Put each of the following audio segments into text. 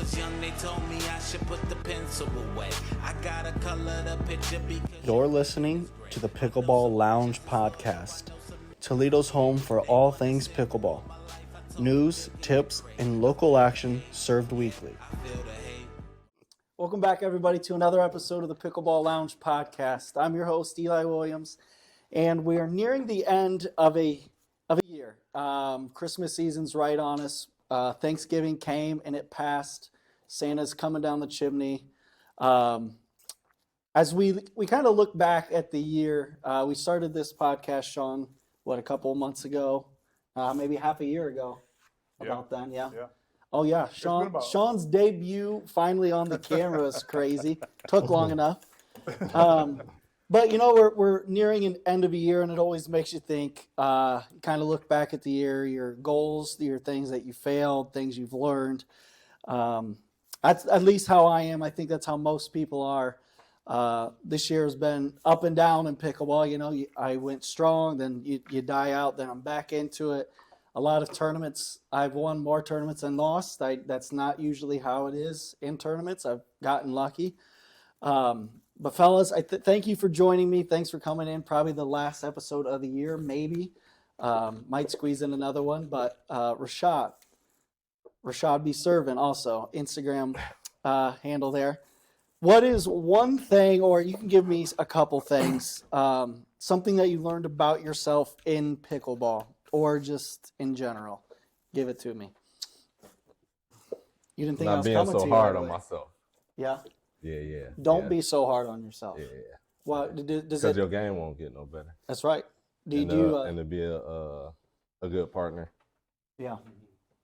was young, they told me I should put the pencil away. I gotta color the picture because You're listening to the Pickleball Lounge podcast, Toledo's home for all things pickleball. News, tips, and local action served weekly. Welcome back, everybody, to another episode of the Pickleball Lounge podcast. I'm your host, Eli Williams, and we are nearing the end of a year. Christmas season's right on us. Thanksgiving came and it passed. Santa's coming down the chimney. As we kind of look back at the year, we started this podcast, Sean, a couple of months ago, maybe half a year ago. About then, yeah. Oh yeah, Sean's debut finally on the camera is crazy. Took long enough. But you know, we're nearing an end of a year, and it always makes you think. Kind of look back at the year, your goals, your things that you failed, things you've learned. That's at least how I am. I think that's how most people are. This year has been up and down in pickleball. You know, I went strong, then you die out, then I'm back into it. A lot of tournaments, I've won more tournaments than lost. That's not usually how it is in tournaments. I've gotten lucky. But fellas, thank you for joining me. Thanks for coming in. Probably the last episode of the year, maybe. Might squeeze in another one. But Rashad B. Servant, also Instagram handle there. What is one thing, or you can give me a couple things, something that you learned about yourself in pickleball or just in general? Give it to me. You didn't think I was coming to you? Not being so hard on myself. Yeah? Yeah. Don't be so hard on yourself. Yeah. Well, because your game won't get no better. That's right. And to be a good partner. Yeah.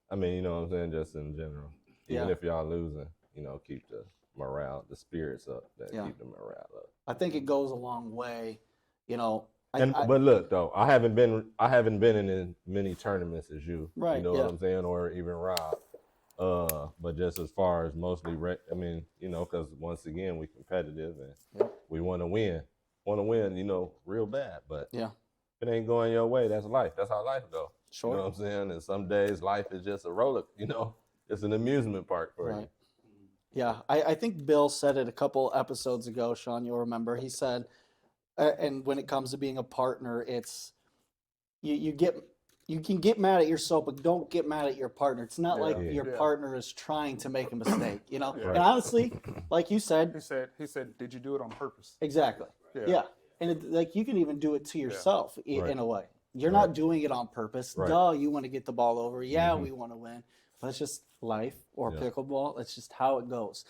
I mean, you know what I'm saying, just in general. Even if y'all losing, you know, keep the morale, the spirits up. Keep the morale up. I think it goes a long way, you know. But look though, I haven't been in as many tournaments as you. Right. You know what I'm saying, or even Rob. But just as far as mostly, I mean, you know, because once again we competitive and we want to win, you know, real bad. But if it ain't going your way, that's life. That's how life goes. Sure. You know what I'm saying? And some days life is just a roller. You know, it's an amusement park for you. Yeah, I think Bill said it a couple episodes ago, Sean, you'll remember. He said, and when it comes to being a partner, it's you can get mad at yourself, but don't get mad at your partner. It's not like your partner is trying to make a mistake, you know? And honestly, like you said. He said, did you do it on purpose? Exactly. Yeah. And like you can even do it to yourself in a way. You're not doing it on purpose. Duh, you want to get the ball over. Yeah, we want to win. But it's just life or pickleball. It's just how it goes.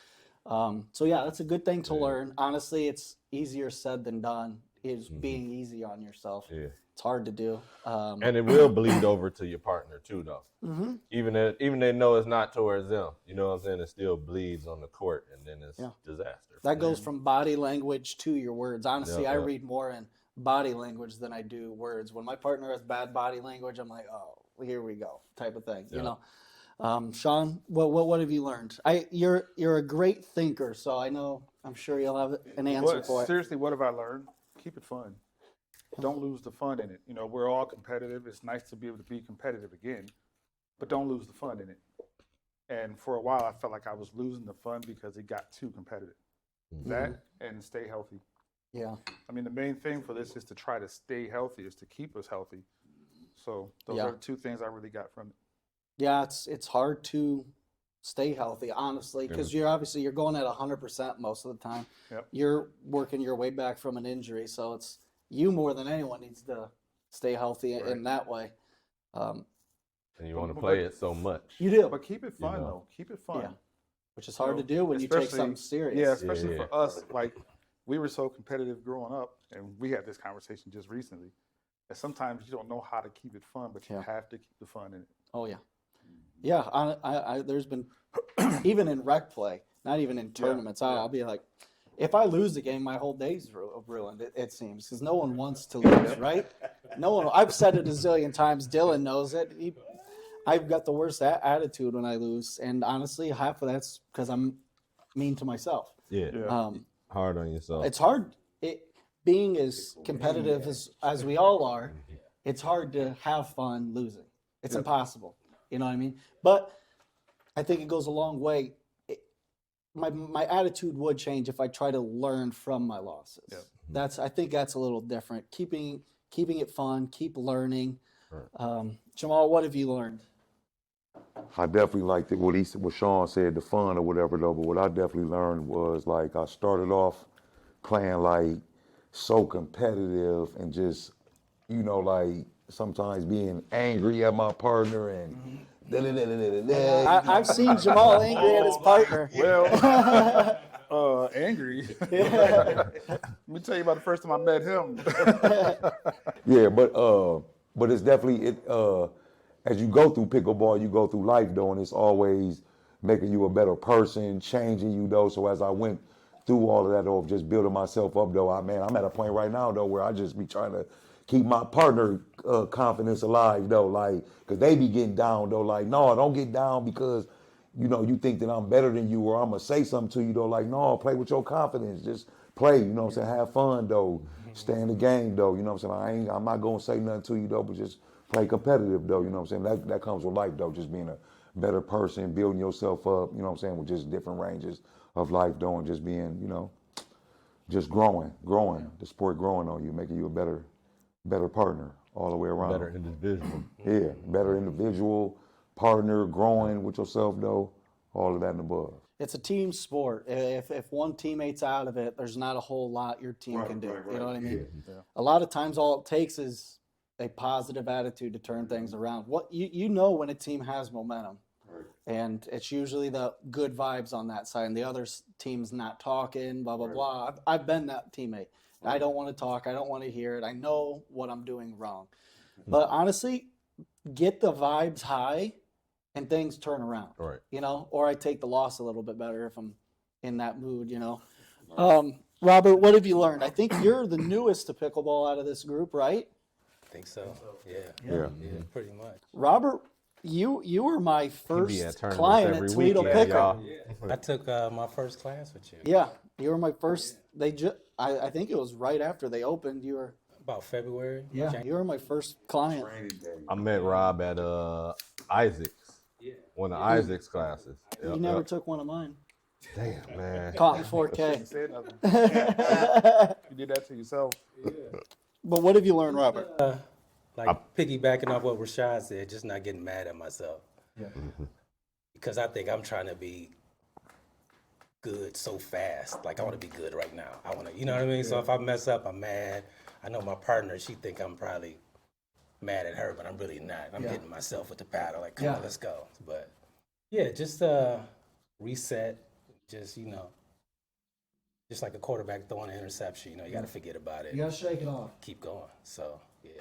So yeah, that's a good thing to learn. Honestly, it's easier said than done. Is being easy on yourself. Yeah. It's hard to do. And it will bleed over to your partner too, though. Mm-hmm. Even they know it's not towards them. You know what I'm saying? It still bleeds on the court, and then it's disaster. That goes from body language to your words. Honestly, I read more in body language than I do words. When my partner has bad body language, I'm like, oh, here we go, type of thing. You know. Sean, what have you learned? You're a great thinker, so I'm sure you'll have an answer for it. Seriously, what have I learned? Keep it fun. Don't lose the fun in it. You know, we're all competitive. It's nice to be able to be competitive again, but don't lose the fun in it. And for a while, I felt like I was losing the fun because it got too competitive. Mm-hmm. That and stay healthy. Yeah. I mean, the main thing for this is to try to stay healthy, is to keep us healthy. So those are two things I really got from it. Yeah, it's hard to stay healthy, honestly, because you're going at 100% most of the time. Yep. You're working your way back from an injury, so it's you more than anyone needs to stay healthy in that way. And you want to play it so much. You do. But keep it fun, though. Keep it fun. Yeah. Which is hard to do when you take something serious. Yeah, especially for us. Like, we were so competitive growing up, and we had this conversation just recently, that sometimes you don't know how to keep it fun, but you have to keep the fun in it. Oh, yeah. Yeah, I there's been, even in rec play, not even in tournaments, I'll be like, if I lose the game, my whole day's ruined, it seems, because no one wants to lose, right? No one. I've said it a zillion times. Dylan knows it. I've got the worst attitude when I lose, and honestly, half of that's because I'm mean to myself. Hard on yourself. It's hard. Being as competitive as we all are, it's hard to have fun losing. It's impossible. You know what I mean? But I think it goes a long way my attitude would change if I try to learn from my losses. Yep. I think that's a little different. Keeping it fun, keep learning. Jamal, what have you learned? I definitely liked it, what Sean said, the fun or whatever though, but what I definitely learned was like I started off playing like so competitive and just, like sometimes being angry at my partner and I've seen Jamal angry at his partner. Well, angry. Let me tell you about the first time I met him. Yeah, but it's definitely as you go through pickleball, you go through life though, and it's always making you a better person, changing you though. So as I went through all of that though, of just building myself up though, I'm at a point right now though where I just be trying to keep my partner confidence alive though, like, cause they be getting down though, like, no, don't get down because you think that I'm better than you or I'm gonna say something to you though, like, no, play with your confidence, just play, have fun though, stay in the game though, I'm not gonna say nothing to you though, but just play competitive though, that comes with life though, just being a better person, building yourself up, with just different ranges of life though, and just being, just growing, the sport growing on you, making you a better partner all the way around. Better individual. Yeah, better individual, partner, growing with yourself though, all of that and above. It's a team sport. If one teammate's out of it, there's not a whole lot your team can do. You know what I mean? Yeah. A lot of times all it takes is a positive attitude to turn things around. What you know when a team has momentum. And it's usually the good vibes on that side, and the other team's not talking, blah, blah, blah. I've been that teammate. I don't want to talk. I don't want to hear it. I know what I'm doing wrong. But honestly, get the vibes high and things turn around. Right. Or I take the loss a little bit better if I'm in that mood, Robert, what have you learned? I think you're the newest to pickleball out of this group, right? I think so. Yeah. Pretty much. Robert, you were my first at tournaments client at every Toledo weekend, Pickle. y'all. I took my first class with you. Yeah, you were my first. I think it was right after they opened. You were. About February. Yeah, you were my first client. I met Rob at Isaac's, one of Isaac's classes. You never took one of mine. Damn, man. Caught in 4K. Said nothing. You did that to yourself. But what have you learned, Robert? Piggybacking off what Rashad said, just not getting mad at myself. Yeah. Because I think I'm trying to be good so fast. Like I want to be good right now. I want to, you know what I mean? Yeah. So if I mess up, I'm mad. I know my partner, she think I'm probably mad at her, but I'm really not. I'm hitting myself with the paddle. Like, come on, let's go. But yeah, just reset. Just just like a quarterback throwing an interception. You got to forget about it. You got to shake it off. Keep going. So yeah.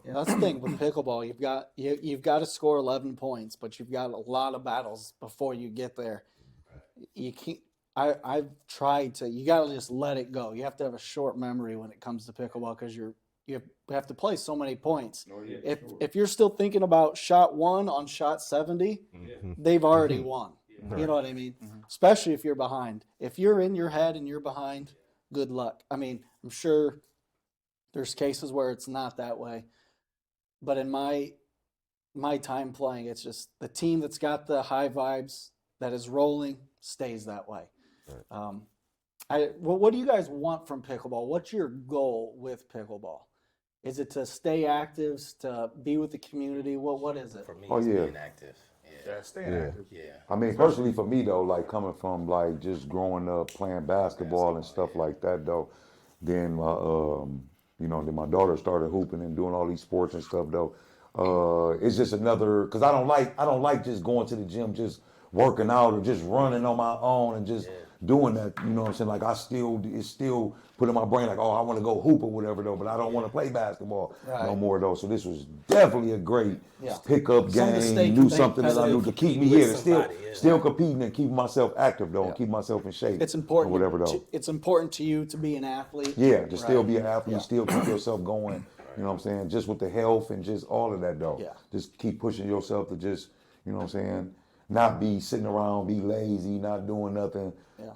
Yeah, that's the thing with pickleball. You've got to score 11 points, but you've got a lot of battles before you get there. You can't. I've tried to. You got to just let it go. You have to have a short memory when it comes to pickleball because you have to play so many points. If you're still thinking about shot 1 on shot 70, they've already won. You know what I mean? Especially if you're behind. If you're in your head and you're behind, good luck. I mean, I'm sure there's cases where it's not that way. But in my time playing, it's just the team that's got the high vibes, that is rolling, stays that way. What do you guys want from pickleball? What's your goal with pickleball? Is it to stay active, to be with the community? What is it? For me, Oh, it's yeah. being active. Yeah, staying active. Yeah. I mean, personally for me though, like coming from like just growing up playing basketball and stuff like that though, then then my daughter started hooping and doing all these sports and stuff though. It's just another, cause I don't like just going to the gym, just working out or just running on my own and just doing that, you know what I'm saying? Like it's still put in my brain like, oh, I want to go hoop or whatever though, but I don't want to play basketball no more though. So this was definitely a great pickup game. Knew something that I knew to keep me here, still competing and keep myself active though, and keep myself in shape. It's important. Or whatever though. It's important to you to be an athlete. Yeah, to still be an athlete, still keep yourself going. You know what I'm saying? Just with the health and just all of that though. Yeah. Just keep pushing yourself to just, you know what I'm saying? Not be sitting around, be lazy, not doing nothing. Yeah.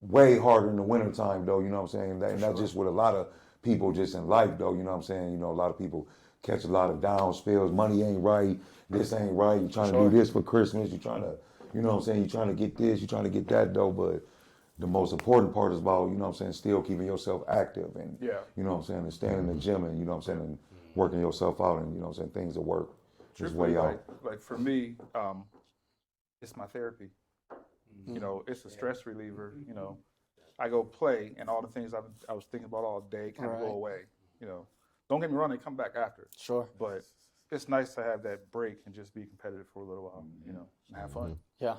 Way harder in the wintertime though, you know what I'm saying? And that's just with a lot of people just in life though, you know what I'm saying? A lot of people catch a lot of down spells. Money ain't right, this ain't right. You're trying to do this for Christmas. You're trying to, You know what I'm saying? You're trying to get this, you're trying to get that though, but the most important part is about, you know what I'm saying, still keeping yourself active and, you know what I'm saying, and staying in the gym and, you know what I'm saying, and working yourself out and, you know what I'm saying, things that work just way out. Like for me, it's my therapy. You know, it's a stress reliever. You know, I go play and all the things I was thinking about all day kind of go away. You know, don't get me wrong, they come back after. Sure. But it's nice to have that break and just be competitive for a little while, you know, and have fun. Yeah.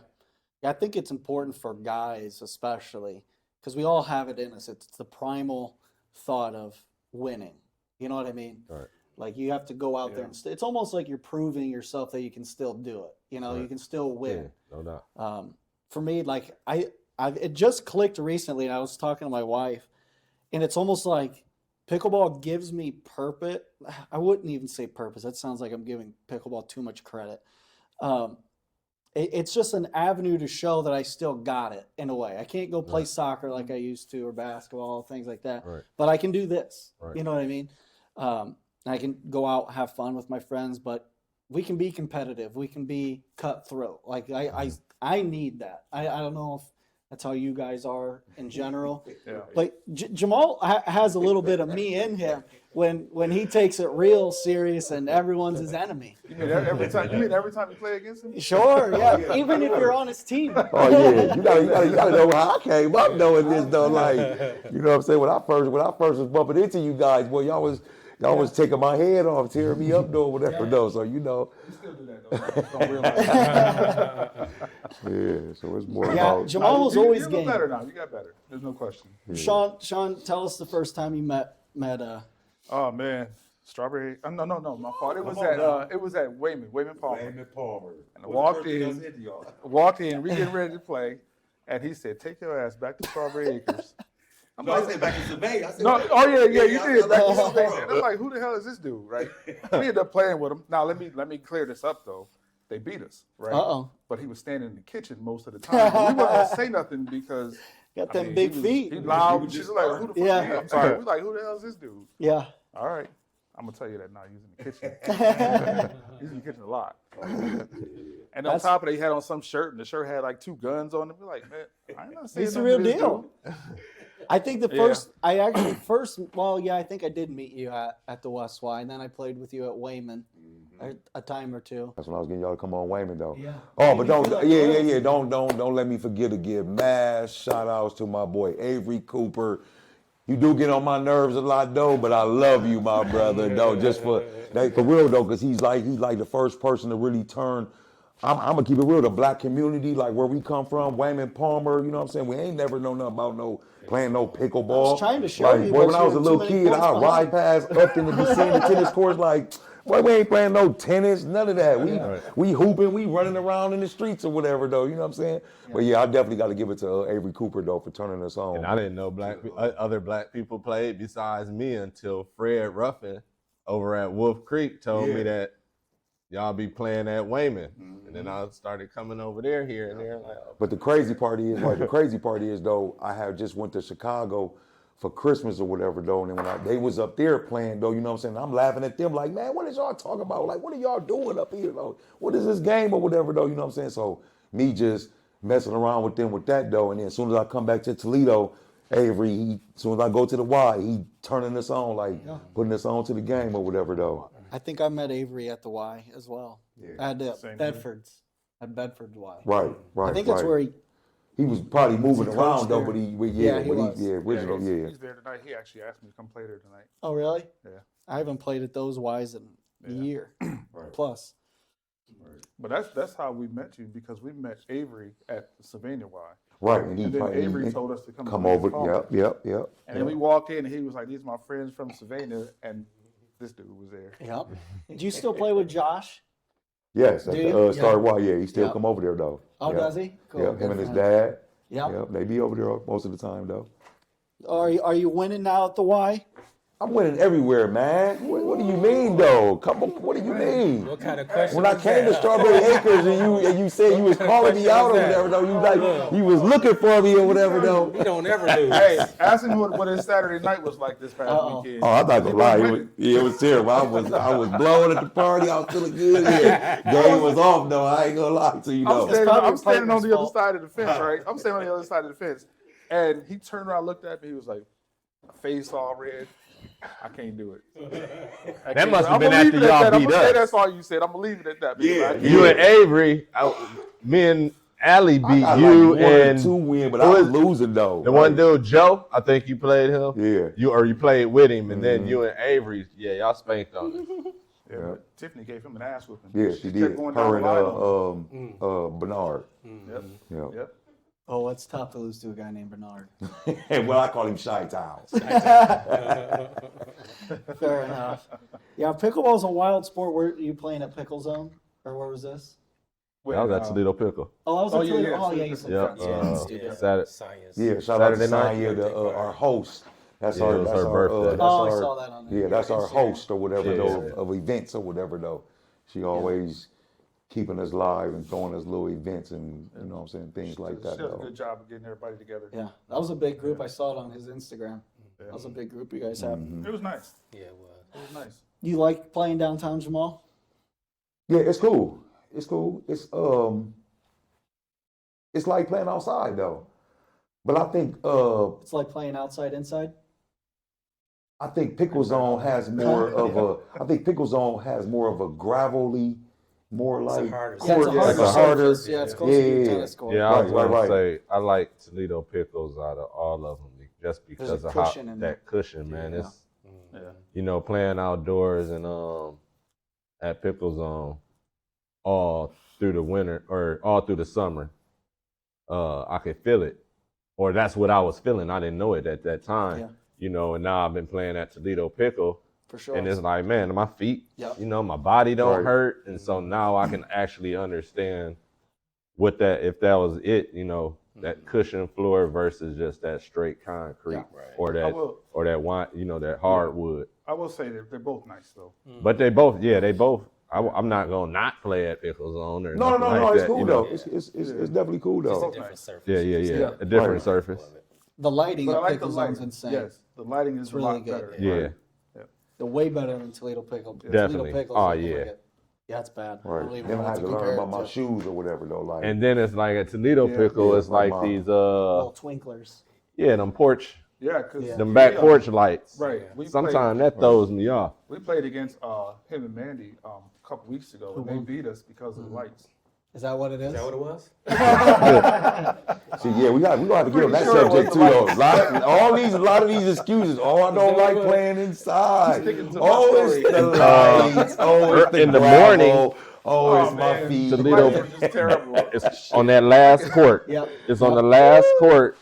I think it's important for guys especially because we all have it in us. It's the primal thought of winning. You know what I mean? Right. Like you have to go out there and it's almost like you're proving yourself that you can still do it. You know, you can still win. Yeah, no doubt. For me, like it just clicked recently, and I was talking to my wife, and it's almost like pickleball gives me purpose. I wouldn't even say purpose. That sounds like I'm giving pickleball too much credit. It's just an avenue to show that I still got it in a way. I can't go play soccer like I used to or basketball, things like that. Right. But I can do this. Right. You know what I mean? I can go out, have fun with my friends, but we can be competitive. We can be cutthroat. Like I need that. I don't know if that's how you guys are in general. But Jamal has a little bit of me in him when he takes it real serious and everyone's his enemy. You mean every time you play against him? Sure, yeah. Even if you're on his team. Oh yeah, you gotta know how I came up knowing this though. Like, you know what I'm saying? When I first was bumping into you guys, boy, y'all was taking my head off, tearing me up though, whatever though. So you know. You still do that though. Don't realize. Yeah, so it's more Yeah, about. Jamal was always you game. better now. You got better. There's no question. Sean, tell us the first time you met. Oh man, strawberry. No, my fault. It was at Wayman Palmer. And I walked in, we getting ready to play, and he said, "Take your ass back to Strawberry Acres." I'm I said back in Savannah. you did. Back in Savannah. And I'm like, who the hell is this dude, right? We ended up playing with him. Now let me clear this up though. They beat us, right? But he was standing in the kitchen most of the time. We weren't gonna say nothing because got them big feet. He loud. She's like, who the fuck? Yeah. I'm sorry. We like, who the hell is this dude? Yeah. All right. I'm gonna tell you that now. He's in the kitchen. He's in the kitchen a lot. And on top of that, he had on some shirt, and the shirt had like 2 guns on it. We're like, man, I ain't not saying He's the nothing real to this deal. dude. I think I think I did meet you at the West Y, and then I played with you at Wayman a time or two. That's when I was getting y'all to come on Wayman though. Yeah. Oh, but don't don't let me forget to give mad shout outs to my boy Avery Cooper. You do get on my nerves a lot though, but I love you, my brother. Though, just for real though, because he's like the first person to really turn. I'm gonna keep it real. The black community, like where we come from, Wayman Palmer. You know what I'm saying? We ain't never know nothing about playing no pickleball. I was trying to show you, boy, but when I you was a were little too many kid, points I ride behind. past up in the vicinity tennis courts like. Boy, we ain't playing no tennis, none of that. We hooping, we running around in the streets or whatever though. You know what I'm saying? But yeah, I definitely got to give it to Avery Cooper though for turning us on. And I didn't know other black people played besides me until Fred Ruffin over at Wolf Creek told me that y'all be playing at Wayman. And then I started coming over there here and there. Like, But the crazy part is, though, I had just went to Chicago for Christmas or whatever though, and then when they was up there playing though, you know what I'm saying? I'm laughing at them like, man, what is y'all talking about? Like, what are y'all doing up here though? What is this game or whatever though? You know what I'm saying? So me just messing around with them with that though, and then as soon as I come back to Toledo, Avery, as soon as I go to the Y, he turning us on, like putting us on to the game or whatever though. I think I met Avery at the Y as well. At Bedford's. At Bedford's Y. Right. I think that's where he was probably moving around though, there. but he He's there tonight. He actually asked me to come play there tonight. Oh, really? Yeah. I haven't played at those Ys in a year plus. But that's how we met you, because we met Avery at the Savannah Y. Right. And then Avery told us to come over. Yep. And then we walked in and he was like, these are my friends from Savannah, and this dude was there. Yep. Do you still play with Josh? Yes, at the Star Y, he still come over there though. Oh, does he? Cool. Yeah, him and his dad. Yep. Yep, they be over there most of the time though. Are you winning now at the Y? I'm winning everywhere, man. What do you mean, though? Come on, what do you mean? What kind of question? When I came to Strawberry Acres and you said you was calling me out or whatever, though, you was looking for me or whatever, though. We don't ever lose. Hey, ask him what his Saturday night was like this past weekend. Oh, I'm not gonna lie. It was terrible. I was blowing at the party. I was feeling good. Yeah. Game was off, though. I ain't gonna lie to you, though. I'm standing on the other side of the fence, right? I'm standing on the other side of the fence. And he turned around, looked at me. He was like, face all red. I can't do it. That must have been after y'all beat us. That's all you said. I'm gonna leave it at that. Yeah. You and Avery, me and Allie beat you and 2 win, but I was losing though. The one dude, Joe, I think you played him. Yeah. You played with him, and then you and Avery, y'all spanked on him. Yeah, but Tiffany gave him an ass whooping. Yeah, she did. kept going down Her the line on and Bernard. Yep. Oh, it's tough to lose to a guy named Bernard. Well, I call him Shy Towels. Fair enough. Yeah, pickleball is a wild sport. Were you playing at Pickle Zone, or where was this? I was at Toledo Pickle. Oh, I was at Toledo. yeah, Oh, yeah, you said Yeah, Saturday. Science. Yeah, shout out to Saturday night. Sanya, our host. That's Yeah, our, it was that's her our, birthday. that's Oh, I our, saw that on there. yeah, that's our host or whatever Yeah. though of events or whatever though. She always keeping us live and throwing us little events and you know what I'm saying, things like that She does a though. good job of getting everybody together. Yeah, that was a big group. I saw it on his Instagram. That was a big group you guys had. It was nice. Yeah, it was. It was nice. You like playing downtown, Jamal? Yeah, it's cool. It's cool. It's like playing outside though. But I think It's like playing outside, inside. Pickle Zone has more of a gravelly, more like harder Yeah, it's a court, harder like a harder. surface. Yeah, it's closer to your tennis court. Yeah, I was Right, going right. to say, I like Toledo Pickles out of all of them just because There's a of how cushion in there. that cushion, man. Yeah. It's, Yeah. playing outdoors and at Pickle Zone all through the winter or all through the summer, I could feel it. Or that's what I was feeling. I didn't know it at that time. Yeah. And now I've been playing at Toledo Pickle. For sure. And it's like, man, my feet, Yep. my body don't Right. hurt. And so now I can actually understand if that was it, that cushion floor versus just that straight concrete or that wine, that hardwood. I will say that they're both nice though. But they both, I'm not going to not play at Pickle Zone or No, nothing like it's that, cool though. It's definitely cool It's a though. different surface. Yeah. A different Right. surface. the lighting But I at like Pickle the Zone's lighting. insane. Yes, the lighting is really a lot good. better. Yeah. They're way better than Toledo Pickle. Definitely. Toledo Pickle's Oh, like, yeah. Yeah, it's bad. I Right. don't even Then know I what had to to learn compare about it my to. shoes or whatever though. Like And then it's like at Toledo Pickle, yeah, it's like my- these, Little twinklers. them porch, Yeah, because them back porch lights. Right. Sometimes that throws me off. We played against him and Mandy a couple weeks ago, and they beat us because of the lights. Is that what it is? Is that what it was? see, yeah, we gonna have to get on that subject too though. A lot of these excuses. Oh, I don't like playing inside. Sticking to my Oh, it's story. the lights. Oh, it's the In the gravel. morning, Oh, it's my man. feet. The Toledo- lights were just terrible. it's on that last court. Yep. It's on the last court.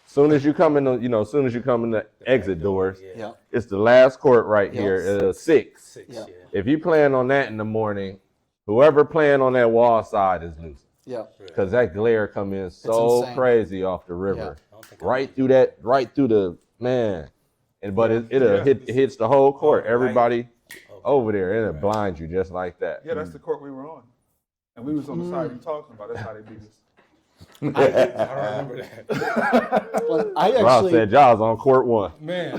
Soon as you come in, as soon as you come in the exit doors, Yeah. it's the last court right Yeah. here. 6. 6, Yeah. yeah. If you playing on that in the morning, whoever playing on that wall side is losing. Yeah. Because that glare come in so insane. crazy off the river. Yeah. I don't think Right through the man. But it hits the whole court. Everybody over there, and it blinds you just like that. Yeah, that's the court we were on. And we was on the side and talking about it. That's how they beat us. I don't remember that. But I Rob actually, said y'all was on court 1. Man.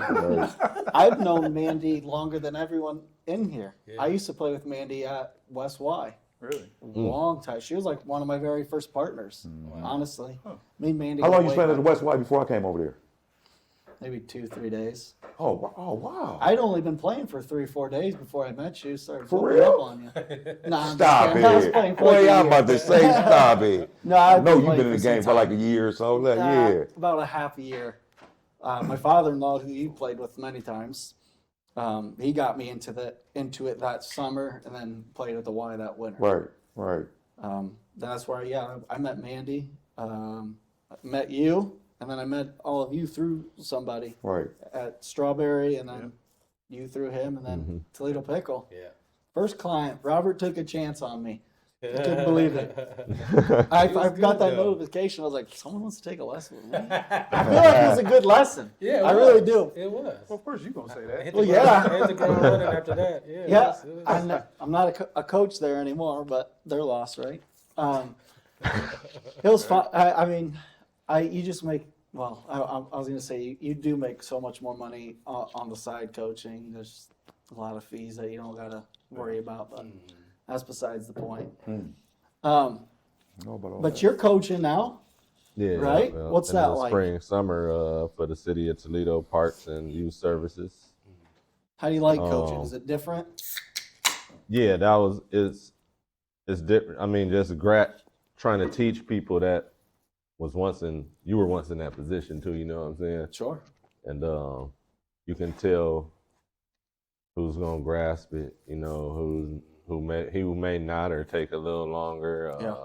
I've known Mandy longer than everyone in here. I used to play with Mandy at West Y. Really? Long time. She was like one of my very first partners. Honestly, me and Mandy. How go long you way spent at back. the West Y before I came over there? Maybe 2-3 days. Oh wow. I'd only been playing for 3-4 days before I met you. Started For flipping real? up on you. Nah, I'm Stop just kidding. I was it. playing for Boy, like a I'm year. about to say stop it. No, I've No, you've playing been in the some game for like a time. year or so. Like, Nah, yeah. about a half a year. My father-in-law, who you played with many times, he got me into it that summer, and then played at the Y that winter. Right. That's where I met Mandy, met you, and then I met all of you through somebody Right. at Strawberry, and then you through him, and then Toledo Pickle. Yeah. First client, Robert took a chance on me. I couldn't believe it. I've got that notification. I was like, someone wants to take a lesson with me. I feel like it was a good lesson. Yeah, I really do. It was. Well, of course you're gonna say that. Hit Well, the ground- yeah. hit the ground running after that. Yeah, Yeah, it was- I'm not a coach there anymore, but they're lost, right? It was fun. I mean, you just make. Well, I was gonna say you do make so much more money on the side coaching. There's a lot of fees that you don't gotta worry about, but that's besides the point. But you're coaching now. Yeah, Right? well, What's in that the like? Spring, summer for the city of Toledo Parks and Youth Services. How do you like coaching? Is it different? Yeah, it's different. I mean, just trying to teach people that you were once in that position too. You know what I'm saying? Sure. And you can tell who's gonna grasp it. You know, who may not or take a little longer. Yeah.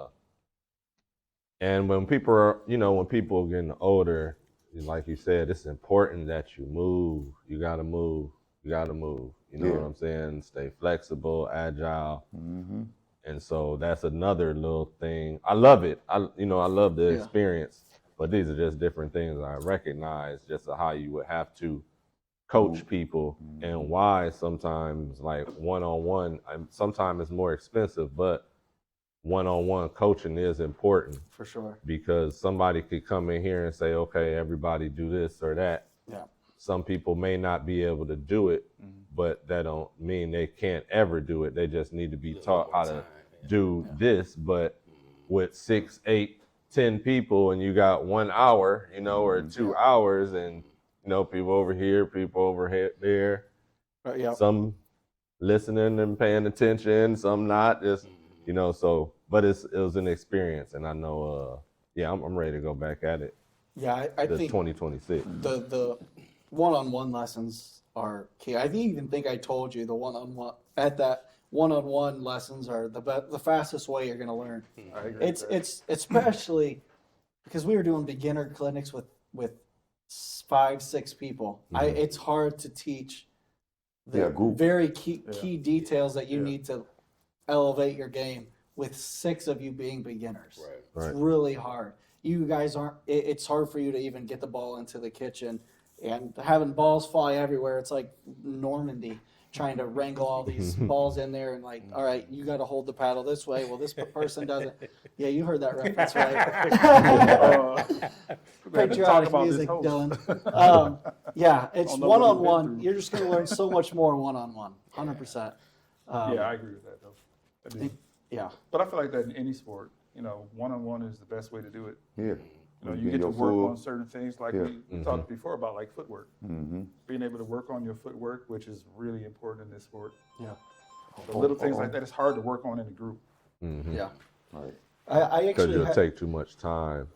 And when people are getting older, like you said, it's important that you move. You gotta move. You know what I'm saying? Stay flexible, agile. Mm-hmm. And so that's another little thing. I love it. I love the experience. But these are just different things I recognize just how you would have to coach people and why sometimes like one-on-one, sometimes it's more expensive, but one-on-one coaching is important. For sure. Because somebody could come in here and say, okay, everybody do this or that. Yeah. Some people may not be able to do it, but that don't mean they can't ever do it. They just need to be taught how to do this. But with 6, 8, 10 people and you got 1 hour, or 2 hours and, people over here, people over there, some listening and paying attention, some not, just, but it was an experience. And I know, I'm ready to go back at it. Yeah, I think 2026. the one-on-one lessons are key. I even think I told you the one-on-one lessons are the fastest way you're going to learn. I agree with that. It's especially because we were doing beginner clinics with 5, 6 people. It's hard to teach the group. very key details that you need to elevate your game with 6 of you being beginners. Right. It's really hard. You guys aren't. It's hard for you to even get the ball into the kitchen, and having balls fly everywhere. It's like Normandy trying to wrangle all these balls in there, and like, all right, you got to hold the paddle this way. Well, this person doesn't. Yeah, you heard that reference, right? Patriotic music, Dylan. Yeah, it's one-on-one. You're just going to learn so much more one-on-one. 100%. Yeah, I agree with that though. I do. Yeah. But I feel like that in any sport, one-on-one is the best way to do it. Yeah. You get to work on certain things like we Mm-hmm. talked before about like footwork. Mm-hmm. Being able to work on your footwork, which is really important in this sport. Yeah. The little things like that, it's hard to work on in a group. Mm-hmm. Yeah. Right. I Because actually it'll take too much time,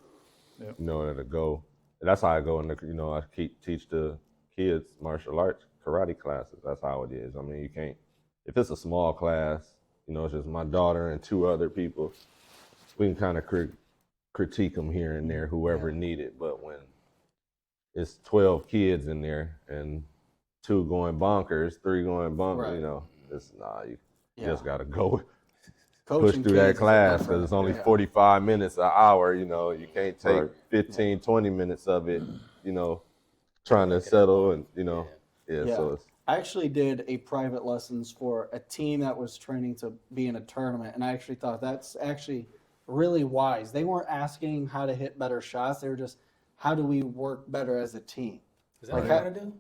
Yep. to go. And that's how I go in the, I teach the kids martial arts, karate classes. That's how it is. I mean, you can't, if it's a small class, it's just my daughter and 2 other people, we can kind of critique them here and there, whoever need it. But when it's 12 kids in there and 2 going bonkers, 3 going bonkers, Right. you just got to go coaching push through that kids is class different. because it's only Yeah. 45 minutes, an hour, you can't take Right. 15, 20 minutes of it, trying to settle and, Yeah. so it's, I actually did a private lessons for a team that was training to be in a tournament, and I actually thought that's actually really wise. They weren't asking how to hit better shots; they were just, how do we work better as a team? Is that Like what I how- gotta do?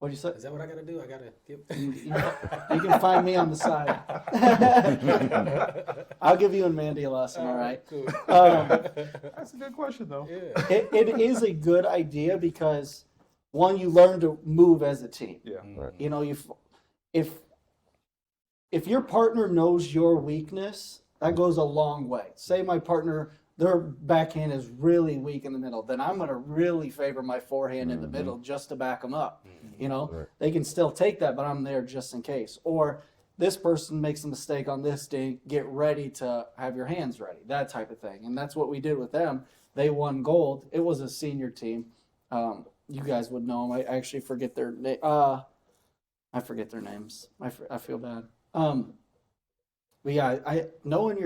What'd you say? Is that what I gotta do? I gotta give. You can find me on the side. I'll give you and Mandy a lesson. All right. Cool. That's a good question though. Yeah. It is a good idea because one, you learn to move as a team. Yeah. If your partner knows your weakness, that goes a long way. Say my partner, their backhand is really weak in the middle, then I'm going to really favor my forehand in the middle just to back them up. Right. They can still take that, but I'm there just in case. Or this person makes a mistake on this day, get ready to have your hands ready, that type of thing. And that's what we did with them. They won gold. It was a senior team. You guys would know them. I actually forget their name. I forget their names. I feel bad. But yeah, knowing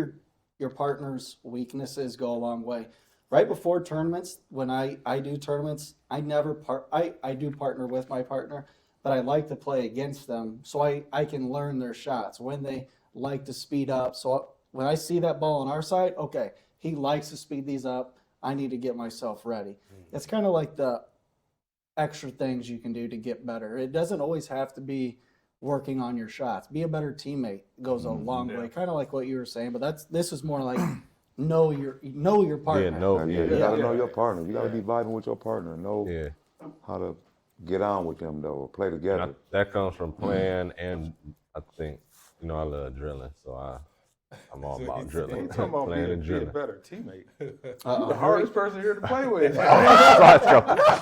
your partner's weaknesses go a long way. Right before tournaments, when I do tournaments, I do partner with my partner, but I like to play against them so I can learn their shots when they like to speed up. So when I see that ball on our side, okay, he likes to speed these up. I need to get myself ready. It's kind of like the extra things you can do to get better. It doesn't always have to be working on your shots. Be a better teammate goes a long way. Kind of like what you were saying, but this is more like know your partner. You gotta know your partner. You gotta be vibing with your partner. Know how to get on with them though, play together. That comes from playing, and I think I love drilling, so I'm all about drilling. You talking about playing being and drilling. a better teammate. You're the hardest person here to play with.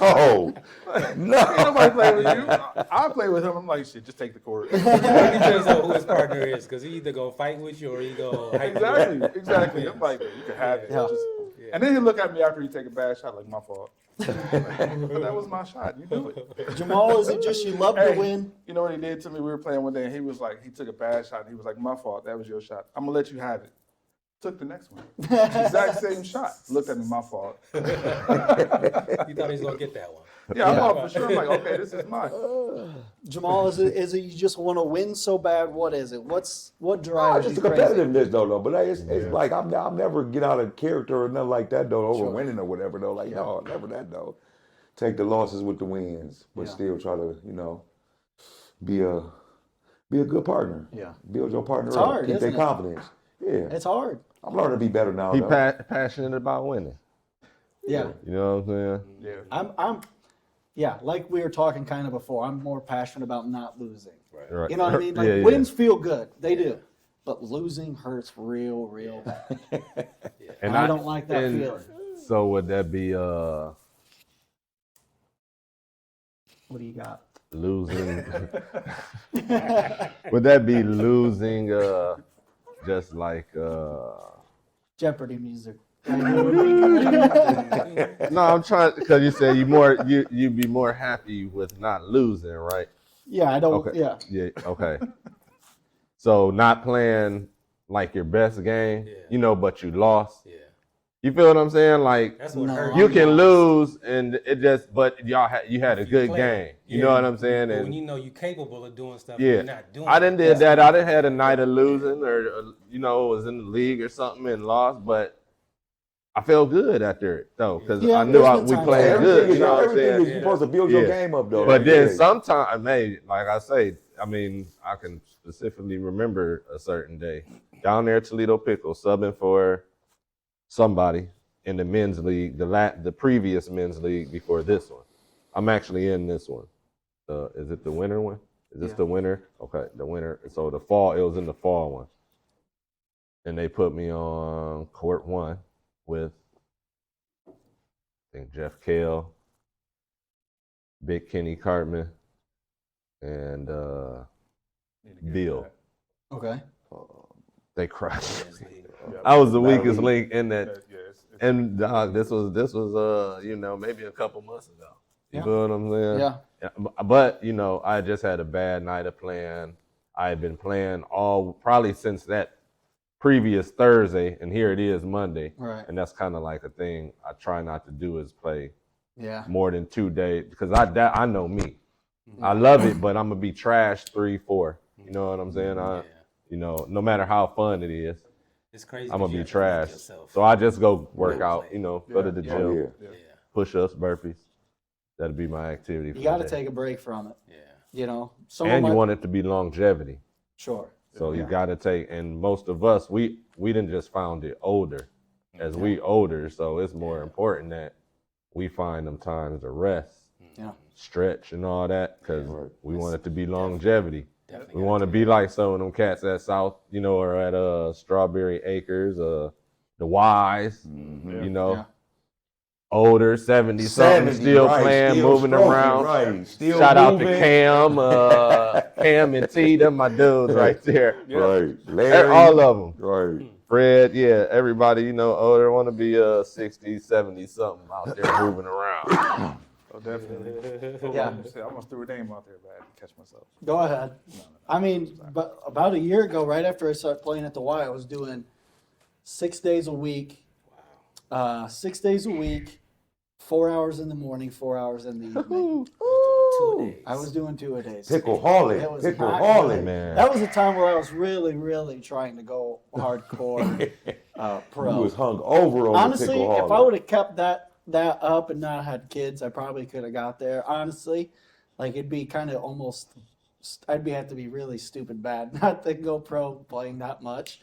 Oh, Ain't nobody play with you. I play with him. I'm like, shit, just take the court. It depends on who his partner is, because he either gonna fight with you or he gonna hype you up. Exactly. I'm like, you can have it. And then he look at me after he take a bad shot, like, my fault. But that was my shot. You do it. Jamal, is it just you love to win? You know what he did to me? We were playing one day, and he was like, he took a bad shot, and he was like, my fault. That was your shot. I'm gonna let you have it. Took the next one. Exact same shot. Looked at me, my fault. You thought he was gonna get that one. Yeah, I thought for sure. I'm like, okay, this is mine. Jamal, is it you just want to win so bad? What is it? What drives just you the crazy? competitiveness though. But it's like I'll never get out of character or nothing like that though, over winning or whatever though. Like no, never that though. Take the losses with the wins, but still try to be a good partner. Yeah, build your partner it's up. hard, Keep their isn't it? confidence. Yeah, it's hard. I'm learning to be better now. He though. passionate about winning. Yeah, You know what I'm saying? Yeah. I'm like we were talking kind of before. I'm more passionate about not losing. Right. You know what I mean? Like wins feel good, they do, but losing hurts real bad. And I don't like that feeling. So would that be What do you got? losing? Would that be losing? Just like Jeopardy music. No, I'm trying because you said you'd be more happy with not losing, right? Yeah, I don't. Okay. Yeah. Okay. So not playing like your best game, but you lost. Yeah. You feel what I'm saying? Like That's what hurt. you can lose, and but you had a good game. You know what I'm saying? But And when you know you're capable of doing stuff, yeah, you're not doing. I done did that. I done had a night of losing, or was in the league or something and lost, but I felt good after it though, because I knew we played good. You know what I'm saying? You're supposed to build your game up though. But then sometimes, like I say, I can specifically remember a certain day down there at Toledo Pickle, subbing for somebody in the men's league, the previous men's league before this one. I'm actually in this one. Is it the winter one? Is this the winter? Okay, the winter. So the fall, it was in the fall one. And they put me on court 1 with, I think, Jeff Kale, Big Kenny Cartman, and Bill. Okay. They crushed me. I was the weakest link in that. And this was maybe a couple months ago. You feel what I'm saying? Yeah. But I just had a bad night of playing. I had been playing probably since that previous Thursday, and here it is Monday. Right. And that's kind of like a thing I try not to do is play more than 2 days, because I know me. I love it, but I'm gonna be trash 3, 4. You know what I'm saying? No matter how fun it is, it's crazy. I'm gonna be trash. So I just go work out. Go to the gym, Yeah. push-ups, burpees. That'll be my activity. You got to take a break from it. Yeah. And you want it to be longevity. Sure. So you got to take, and most of us, we didn't just found it older, as we older. So it's more important that we find them times to rest, stretch, and all that, because we want it to be longevity. We want to be like some of them cats at South, or at Strawberry Acres, the Wise, older, 70-something, still playing, moving around. Right. Still Shout out moving. to Cam and T, them my dudes right there. Right. Larry. All of them. Right. Fred, everybody, older, want to be 60, 70 something out there moving around. Oh, definitely. Yeah. I almost threw a name out there, but I had to catch myself. Go ahead. But about a year ago, right after I started playing at the Y, I was doing 6 days a week. 6 days a week, 4 hours in the morning, 4 hours in the evening. 2 days. I was doing 2 a days. Pickleholic, It was not pickleholic. good. Man. That was a time where I was really, really trying to go hardcore pro. You was hung over on Honestly, the pickleholic. if I would have kept that up and not had kids, I probably could have got there. Honestly, like it'd be kind of almost. Have to be really stupid bad not to go pro playing that much.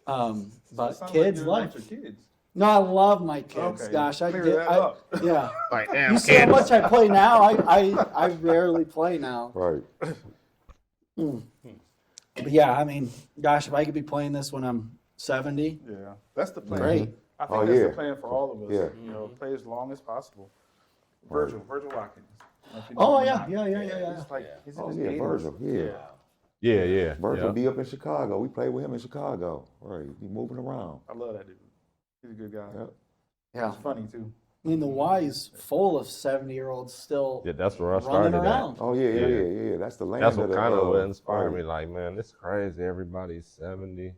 But Sounds kids like love. your kids. No, I love my kids. Okay, Gosh, I clear did. that up. Yeah. Like, damn, You see how much I play now? I rarely play now. Right. But yeah, I mean, gosh, if I could be playing this when I'm 70, Yeah, that's the plan. great. I think Oh, that's yeah. the plan for all of us. Yeah. You know, play as long as possible. Virgil Watkins. I don't know if you know Oh him or yeah, not. yeah. He's like, he's in Oh his yeah, 80s. Virgil. Yeah. Yeah. Virgil yeah. be up in Chicago. We played with him in Chicago. Right. He moving around. I love that dude. He's a good guy. Yep. Yeah. He's funny too. I mean, the Y is full of 70-year-olds still Yeah, that's where I running started at. around. Oh yeah. That's the land. That's what of the, kind of what inspired right. me. Like, man, it's crazy. Everybody's 70,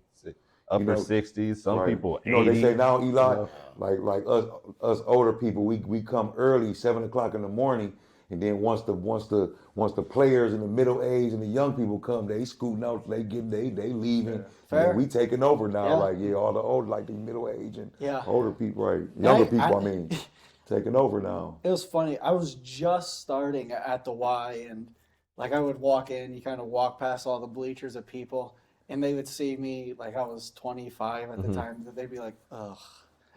upper know, 60s. Some Right. people 80. You know, they say now, Eli, know. like us older people, we come early, 7:00 in the morning, and then once the players in the middle age and the young people come, they scooting out, they leaving. And Fair. then we taking over now, Yeah. like all the old, like the middle age and Yeah. older people, right? Yeah, Younger people, I mean, taking over now. It was funny. I was just starting at the Y, and like I would walk in, you kind of walk past all the bleachers of people, and they would see me like I was 25 at the time. That they'd be like, "Ugh,"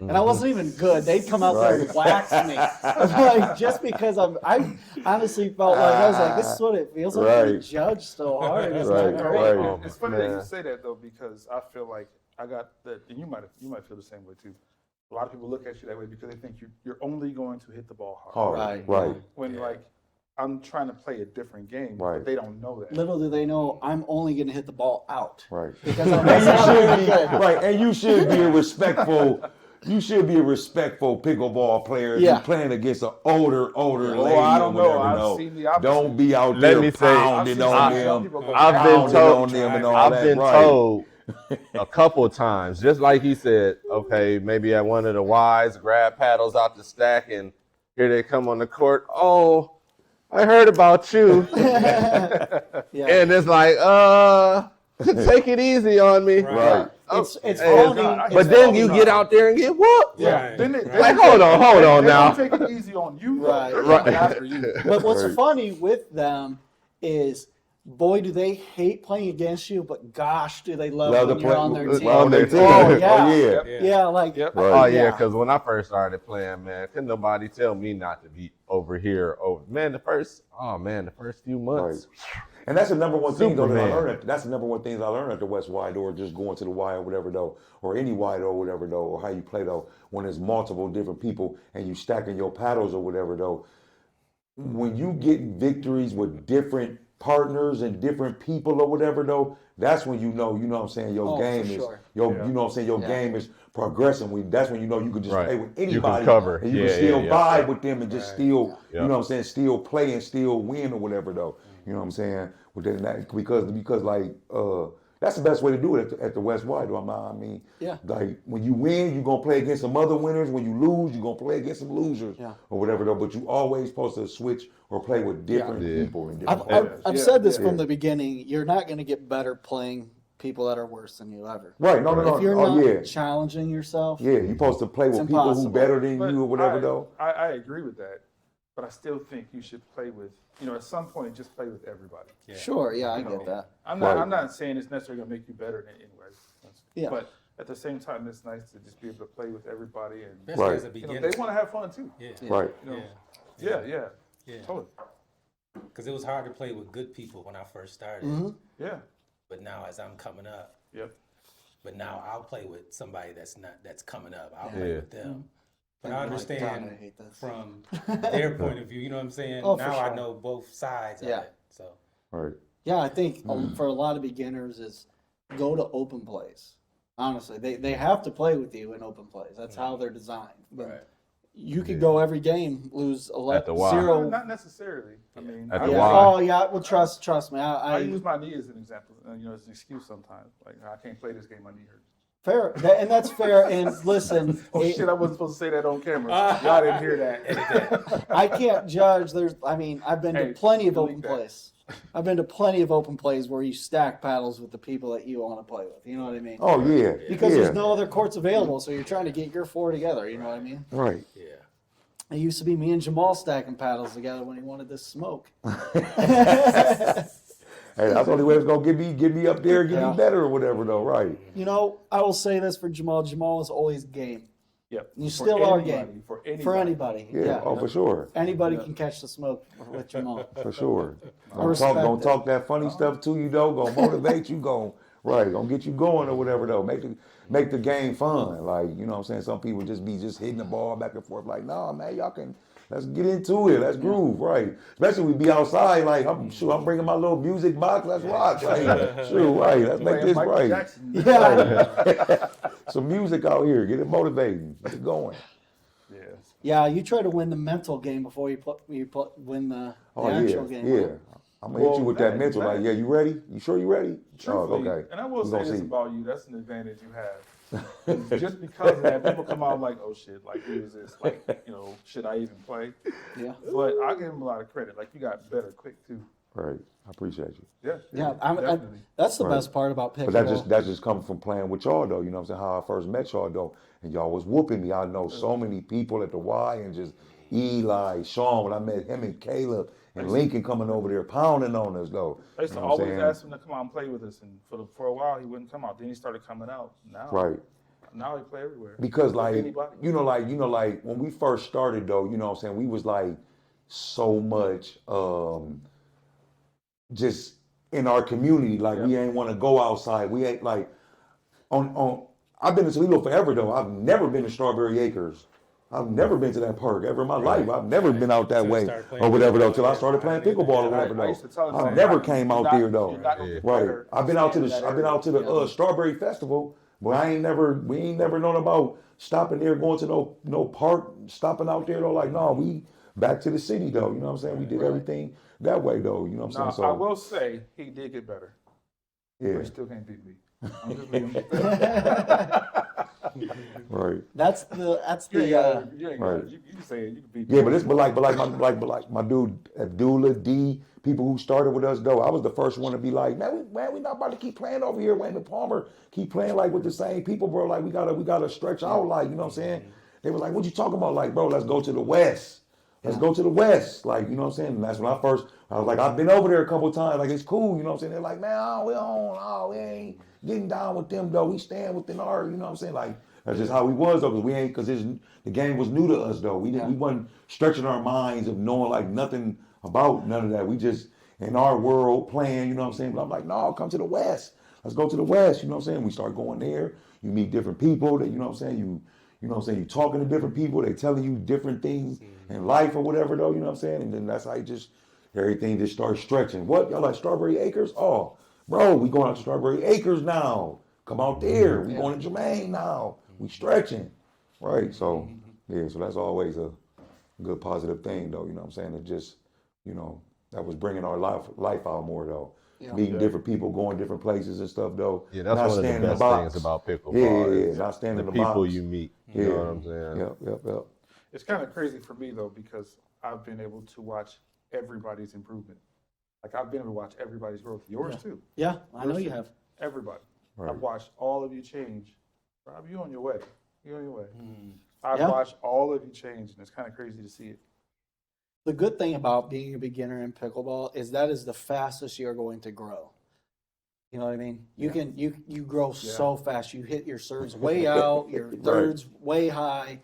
and I wasn't even good. They'd come out there and wax me, like just because I honestly felt like I was like, "This is what it feels like to be Right. judged so hard." It's Right, not great. right. Oh, It's funny that man. you say that though, because I feel like I got that, and you might feel the same way too. A lot of people look at you that way because they think you're only going to hit the ball hard. Hard, Right. right. When like I'm trying to play a different game, Right. but they don't know that. Little do they know, I'm only going to hit the ball out Right. because I'm And you not should be good. right, and you should be a respectful. You should be a respectful pickleball player. If Yeah. you're playing against an older Oh, lady I or don't know. whatever. I've no. seen the opposite. Don't be out Let there me say, pounding I've on seen some them, people go I've been pounding told- on them and all I've that. been right. told a couple of times, just like he said, okay, maybe at one of the Ys, grab paddles out the stack, and here they come on the court. Oh, I heard about you. Yeah. And it's like, take it easy on me. Right. It's Hey, funny. I- But then you get out there and get whooped. Right. Then they Like, don't hold on they now. don't take it easy on you. though. Right. They're Right. coming after you. But what's Right. funny with them is, boy, do they hate playing against you, but gosh, do they love Love when to you're play on their team. on their team. Oh, Oh, yeah. yeah. Yeah, like, Yep. Right. Oh yeah, Yeah. because when I first started playing, man, couldn't nobody tell me not to be over here. The first few months. And that's the number one thing though that I Superman. learned. That's the number one thing I learned at the West Wide or just going to the Y or whatever though, or any wide or whatever though, or how you play though. When there's multiple different people and you stacking your paddles or whatever though, when you get victories with different partners and different people or whatever though, that's when you know what I'm saying, your Oh, game for is sure. you know what I'm saying, your Yeah. game is progressing. That's when you know you can just Right. play with You can anybody cover. and you Yeah, can still yeah, vibe yeah. with them and just still, Yeah. you know what I'm saying, still play and still win or whatever though. You know what I'm saying? Within that, because like that's the best way to do it at the West Wide. I mean, Yeah. like when you win, you're gonna play against some other winners. When you lose, you're gonna play against some losers Yeah. or whatever though. But you always supposed to switch or play with different Yeah. people and I've, different I've, players. I've Yeah, said this yeah. from the beginning. You're not going to get better playing people that are worse than you ever. Right? No. If you're Oh not yeah, challenging yourself, yeah. You're supposed to play with It's people who impossible. better than But you or whatever though. I agree with that, but I still think you should play with, at some point just play with everybody. sure, yeah, I You know, get that. I'm Right. not saying it's necessarily gonna make you better in any way. Yeah. But at the same time, it's nice to just be able to play with everybody and Especially Right. as a they beginner. want to have fun too. Yeah. Right. You know? Yeah. Yeah, totally. Because it was hard to play with good people when I first started. Mm-hmm. Yeah, But now as I'm coming up, yep. but now I'll play with somebody that's coming up. I'll play Yeah. with them. But And I you're like, God, understand I hate this. from their point of view, you know what I'm saying? Oh, for now I sure. know both sides Yeah. of it. So Right. Yeah, I think for a lot of beginners is go to open plays. Honestly, they have to play with you in open plays. That's how they're designed. But Right. you could go every game, lose At the Y. 0. Not necessarily. I mean, At I the use- Y. Oh yeah, well trust me. I I use my knee as an example, as an excuse sometimes. Like I can't play this game, my knee hurts. Fair, and that's fair. And listen, Oh shit! I wasn't supposed to say that on camera. Y'all didn't hear that. I can't judge. I've been to plenty of open plays. I've been to plenty of open plays where you stack paddles with the people that you want to play with. You know what I mean? Oh yeah. Because there's no other courts available, so you're trying to get your four together. You know what I mean? Right. Yeah. It used to be me and Jamal stacking paddles together when he wanted to smoke. Hey, that's the only way it's gonna get me up there, get me better or whatever, though, right? You know, I will say this for Jamal. Jamal is always game. Yep. You still are game. For anybody. Yeah. Oh, for sure. Anybody can catch the smoke with Jamal. For sure. Respect Gonna it. talk that funny stuff to you though. Gonna motivate you. Gonna get you going or whatever though. Make the game fun. Like, you know what I'm saying? Some people just hitting the ball back and forth. Like, nah, man, let's get into it. Let's groove, right? Especially we be outside. Like, I'm bringing my little music box. Let's rock. Like, sure, right. Let's make this Michael right. Jackson. Yeah. Some music out here. Get it motivating. Get it going. Yes. Yeah, you try to win the mental game before you win the actual game. Yeah. I'm gonna hit you with that mental. Like, yeah, you ready? You sure you ready? Truthfully, okay. and I will We say gonna this see. about you, that's an advantage you have. Just because of that, people come out like, oh shit, like who is this? Like, should I even play? Yeah. But I give him a lot of credit. Like you got better quick too. Right. I appreciate you. Yeah, definitely. that's the Right. best part about pickleball. But that's just coming from playing with y'all though. You know what I'm saying? How I first met y'all though, and y'all was whooping me. I know so many people at the Y and just Eli, Sean. When I met him and Caleb and Lincoln coming over there pounding on us though. I used to You know what I'm always saying? ask him to come out and play with us, and for a while he wouldn't come out. Then he started coming out. Now he play everywhere. Because With like anybody. like when we first started though, you know what I'm saying, we was like so much just in our community. Like we ain't want to go outside. We ain't like on I've been to Toledo forever though. I've never been to Strawberry Acres. I've never been to that park ever in my life. I've never been out that way or whatever though till I started playing pickleball or whatever I used to tell him, though. I man, never you're came out not- there you're though. not gonna get Right. better I've been out to staying in the that area. Strawberry Festival, but we ain't never known about stopping there, going to no park, stopping out there though. Like, no, we back to the city though. You know what I'm saying? We did everything that way though. You know what I'm saying? Now, I will say he did get better. But Yeah, he still can't beat me. I'm just being right. That's the you ain't got right. it. You can say it. You can beat Yeah, me. but my dude Abdullah D, people who started with us though, I was the first one to be like, man, we not about to keep playing over here. Wayman Palmer keep playing like with the same people, bro. Like we gotta stretch out, like, you know what I'm saying? They were like, what you talking about? Like, bro, let's go to the West. Let's go to the West. Like, you know what I'm saying? And that's when I was like, I've been over there a couple of times. Like, it's cool. You know what I'm saying? They're like, man, we ain't getting down with them, though. We stand within our, you know what I'm saying? Like, that's just how we was, though, because the game was new to us, though. We wasn't stretching our minds of knowing, like, nothing about none of that. We just, in our world, playing, you know what I'm saying? But I'm like, no, come to the West. Let's go to the West, you know what I'm saying? We start going there. You meet different people that, you know what I'm saying? You know what I'm saying? You talking to different people. They telling you different things in life or whatever, though. You know what I'm saying? And then that's how everything just starts stretching. What? Y'all like Strawberry Acres? Oh, bro, we going out to Strawberry Acres now. Come out there. We going to Jermaine now. We stretching. Right? So, yeah, so that's always a good positive thing, though. You know what I'm saying? It just, that was bringing our life out more, though. Meeting different people, going different places and stuff, though. Yeah, that's Not one of the standing in best box. things about pickleball. Yeah, is not standing in the the people box. you meet. You know what I'm saying? Yep. It's kind of crazy for me though because I've been able to watch everybody's improvement. Like I've been able to watch everybody's growth. Yours too. Yeah, I know you have. Everybody. Right. I've watched all of you change. Rob, you on your way. You on your way. I've Yeah. watched all of you change, and it's kind of crazy to see it. The good thing about being a beginner in pickleball is that is the fastest you're going to grow. You know what I mean? You grow so fast. You hit your serves way out, your thirds way high,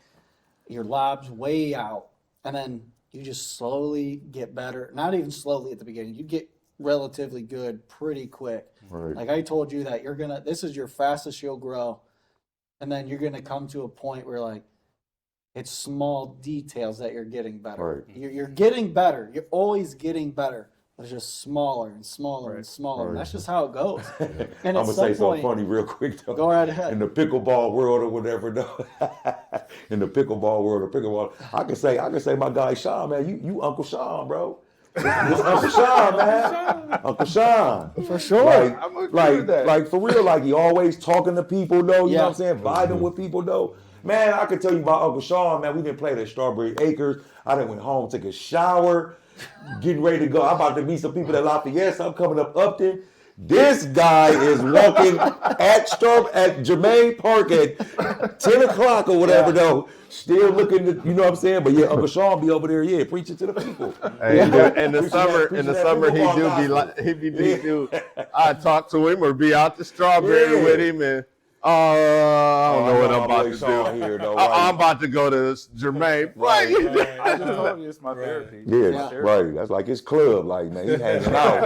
your lobs way out, and then you just slowly get better. Not even slowly at the beginning. You get relatively good pretty quick. Right. Like I told you that this is your fastest you'll grow. And then you're gonna come to a point where like it's small details that you're getting better. Right. You're getting better. You're always getting better. It's just smaller and smaller and smaller. And Right. that's just how it goes. And I'm at gonna some say something point, funny real quick though. go right ahead. In the pickleball world or whatever though. In the pickleball world or pickleball, I can say my guy Sean, man, you Uncle Sean, bro. It's Uncle Sean, man. Uncle Sean. For sure. Like for real, like he always talking to people though, you know what I'm saying? Vibing Mm-hmm. with people though. Man, I can tell you about Uncle Sean, man. We done played at Strawberry Acres. I done went home, took a shower, getting ready to go. I'm about to meet some people at Lafayette, so I'm coming up Upton. This guy is walking at Jermaine Park at 10 o'clock or whatever though. Still looking to, you know what I'm saying? But yeah, Uncle Sean be over there, preaching to the people. Hey, in the summer, I talk to him or be out to Strawberry with him, and I don't know what I'm about to do. Here, though, I'm about to go to Jermaine. I just told you it's my therapy. Yeah, right. That's like his club. Like, man, he hanging out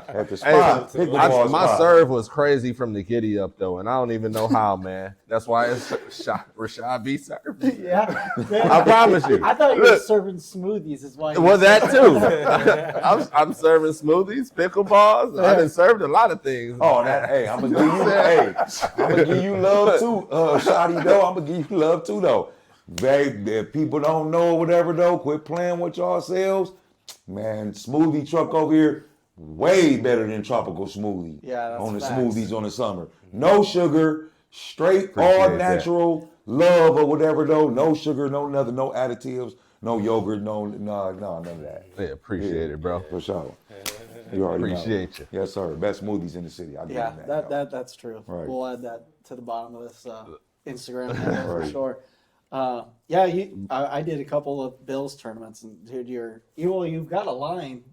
at the spot. My serve was crazy from the giddy up though, and I don't even know how, man. That's why it's Rashad B serving. Yeah. I promise you. I thought you were serving smoothies is why. Well, that too. I'm serving smoothies, pickleballs. I done served a lot of things. Oh, hey, I'm gonna give you love too, Shotty though. I'm gonna give you love too though. Babe, if people don't know or whatever though, quit playing with yourselves. Man, smoothie truck over here, way better than tropical smoothie. Yeah, that's on the facts. smoothies on the summer. No sugar, straight Appreciate all that. natural love or whatever though. No sugar, no nothing, no additives, no yogurt, no, none of that. Yeah, appreciate it, bro. For sure. You already Appreciate know. you. Yes, sir. Best smoothies in the city. I Yeah, give you that's true. Right. We'll add that to the bottom of this Instagram handle for Right. sure. I did a couple of Bills tournaments, and dude, you've got a line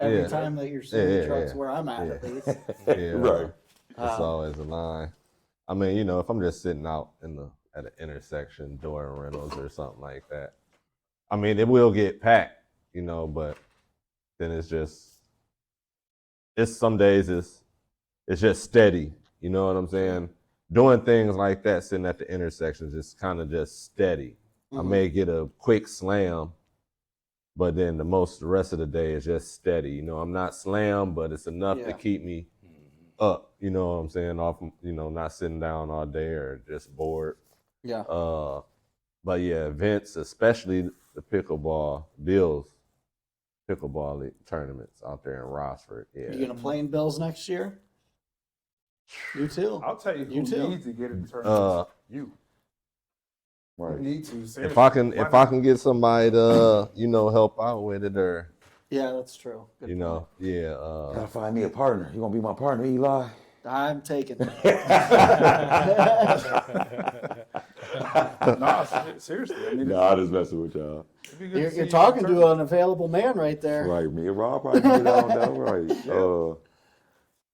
every Yeah. time that you're seeing the trucks yeah. where I'm at Yeah. least. Yeah, Right. It's always a line. I mean, you know, if I'm just sitting out at an intersection doing rentals or something like that, I mean, it will get packed, you know, but then it's some days it's just steady. You know what I'm saying? Doing things like that, sitting at the intersections, is kind of just steady. I may get a quick slam, but then the rest of the day is just steady. You know, I'm not slammed, but it's enough to keep me up. You know what I'm saying? Off, you know, not sitting down all day or just bored. Yeah. But yeah, events, especially the Bills pickleball league tournaments out there in Rossford. Yeah. You gonna play in Bills next year? You too. I'll tell you who too. needs to get in the tournament. You. Right. You need to. If I can get somebody to, you know, help out with it, or Yeah, that's true. Good you know, yeah. Gotta find me a partner. You gonna be my partner, Eli? I'm taking it. No, seriously. I mean, Nah, I just messing with y'all. it'd be good to see You're you talking in the to tournament. an available man right there. Right, me and Rob probably get on that. Right.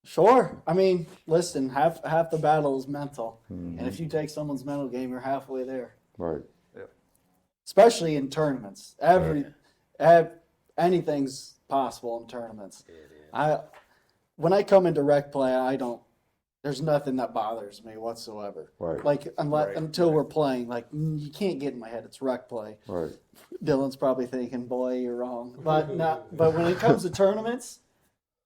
Sure. I mean, listen, half the battle is mental. And if you take someone's mental game, you're halfway there. Right. Especially in tournaments. Anything's possible in tournaments. When I come into rec play, there's nothing that bothers me whatsoever. Right. Like until we're playing, like you can't get in my head. It's rec play. Right. Dylan's probably thinking, "Boy, you're wrong." But when it comes to tournaments,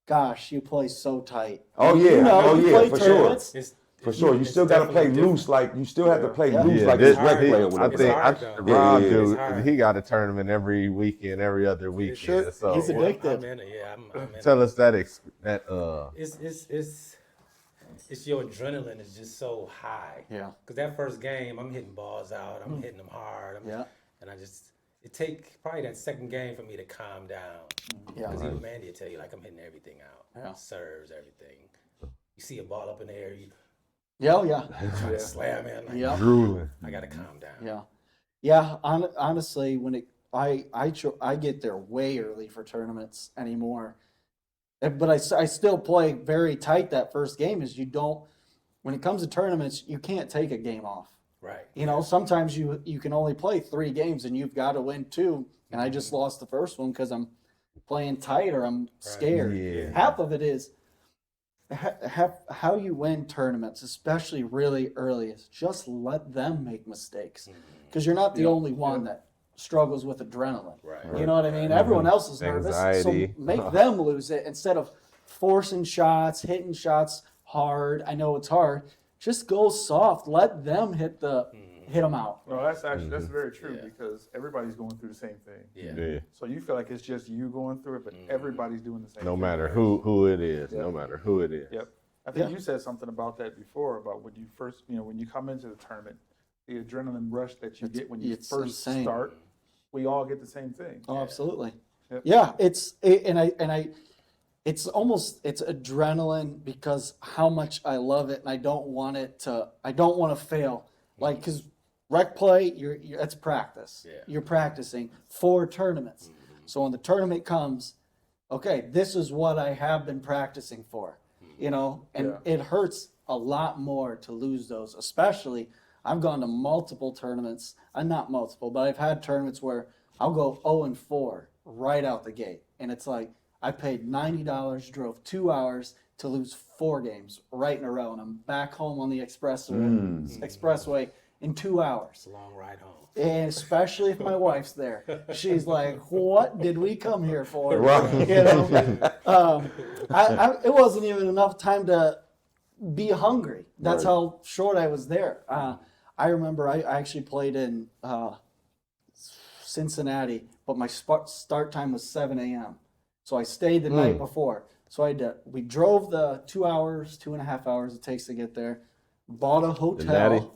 gosh, you play so tight. Oh yeah. You play For sure. tournaments. For sure. You still gotta play loose. Like you still have to play loose Yeah, like this- this rec play or I whatever. think hard, though. Rob, Yeah, dude, hard. he got a tournament every weekend, every other weekend. Sure. So He's addicted. I'm in it. Yeah, I'm in it. tell us that It's your adrenaline is just so high. Yeah. Because that first game, I'm hitting balls out. I'm hitting them hard. And it take probably that second game for me to calm down. Yeah. Because even Mandy will tell you, like, I'm hitting everything out. Yeah. Serves, everything. You see a ball up in the air, you Yeah. try to slam it. Like, Yeah. drooling. I got to calm down. Yeah. Honestly, when I get there way early for tournaments anymore, but I still play very tight. That first game is when it comes to tournaments, you can't take a game off. Right. You know, sometimes you can only play 3 games and you've got to win 2. And I just lost the first one because I'm playing tight or I'm scared. Yeah. Half of it is how you win tournaments, especially really early, is just let them make mistakes. Because you're not the only one that struggles with adrenaline. Right. You know what I mean? Everyone else is nervous. Anxiety. So make them lose it instead of forcing shots, hitting shots hard. I know it's hard. Just go soft. Let them hit the hit them out. No, that's actually that's very true because everybody's going through the same thing. Yeah. So you feel like it's just you going through it, but everybody's doing the same. No thing. matter who it is, no matter who it is. Yep. I think you said something about that before about when you first, when you come into the tournament, the adrenaline rush that you get when you first insane. start. We all get the same thing. Oh, absolutely. Yep. Yeah, it's adrenaline because how much I love it and I don't want to fail. Like, because rec play, it's practice. Yeah. You're practicing for tournaments. So when the tournament comes, okay, this is what I have been practicing for, and it hurts a lot more to lose those, especially I've gone to multiple tournaments, not multiple, but I've had tournaments where I'll go 0-4 right out the gate. And it's like, I paid $90, drove 2 hours to lose 4 games right in a row. And I'm back home on the expressway in 2 hours. It's a long ride home. And especially if my wife's there. She's like, what did we come here for? Right. It wasn't even enough time to be hungry. That's how short I was there. I remember I actually played in Cincinnati, but my start time was 7 a.m. So I stayed the night before. So we drove the 2.5 hours it takes to get there, bought a hotel. Cincinnati?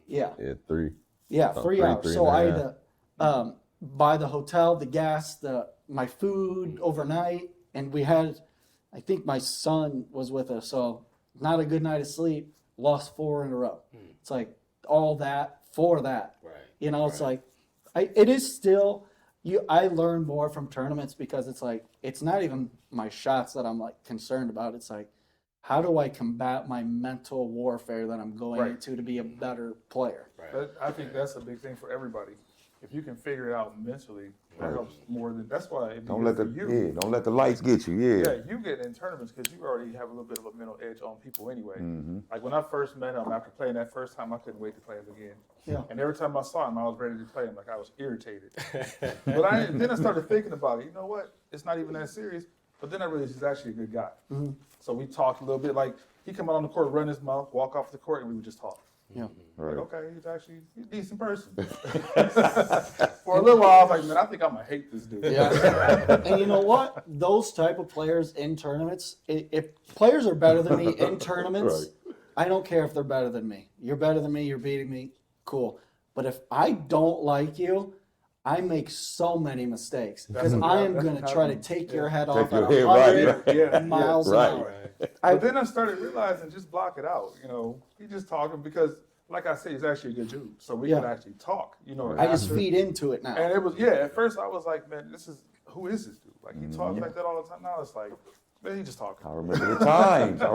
Yeah. Yeah, 3. Yeah, About 3 hours. three So and a I had half. to buy the hotel, the gas, my food overnight, and I think my son was with us, so not a good night of sleep. Lost 4 in a row. It's like all that for that. Right. It's like it is still. I learn more from tournaments because it's like it's not even my shots that I'm like concerned about. It's like, how do I combat my mental warfare that I'm going into to be a better player? But I think that's a big thing for everybody. If you can figure it out mentally, that helps more than. That's why Don't let the lights get you. Yeah, you get in tournaments because you already have a little bit of a mental edge on people anyway. Like when I first met him, after playing that first time, I couldn't wait to play him again. Yeah. And every time I saw him, I was ready to play him. Like I was irritated. But then I started thinking about it. You know what? It's not even that serious. But then I realized he's actually a good guy. So we talked a little bit. Like he come out on the court, run his mouth, walk off the court, and we would just talk. Yeah. Right. Like, okay, he's a decent person. For a little while, I was like, man, I think I'm gonna hate this dude. Yeah. And you know what? Those type of players in tournaments, if players are better than me in tournaments, I don't care if they're better than me. You're better than me, you're beating me, cool. But if I don't like you, I make so many mistakes because I am going to try to take your head off at 100 miles an hour. But then I started realizing just block it out. He just talking because, like I said, he's actually a good dude. So we can actually talk. I just feed into it now. And it was at first I was like, man, who is this dude? Like he talks like that all the time. Now it's like, man, he just talking. I remember the times. What?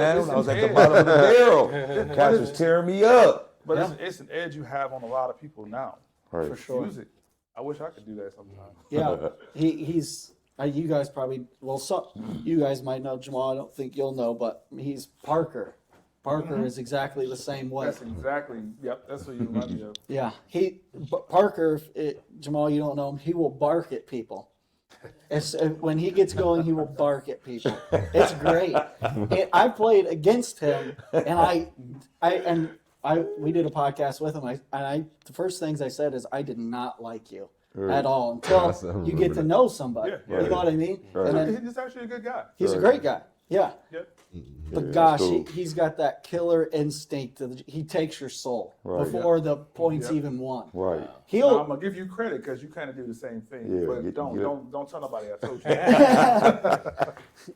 Man. When I was at the bottom of the barrel. Cats was tearing me up. But it's an edge you have on a lot of people now. Right. For sure. Use it. I wish I could do that sometimes. Yeah, he's. You guys probably you guys might know Jamal. I don't think you'll know, but he's Parker. Parker is exactly the same way. That's exactly. Yep. That's what you remind me of. Yeah, Parker. Jamal, you don't know him. He will bark at people. When he gets going, he will bark at people. It's great. I played against him, and we did a podcast with him. The first things I said is I did not like you at all until you get to know somebody. Yeah. You know what I mean? Right. And then He's actually a good guy. he's a great guy. Yeah. Yep. But gosh, cool. he's got that killer instinct. He takes your soul before the points even won. Right. Now, I'm gonna give you credit because you kind of do the same thing. Yeah, but don't tell nobody I told you.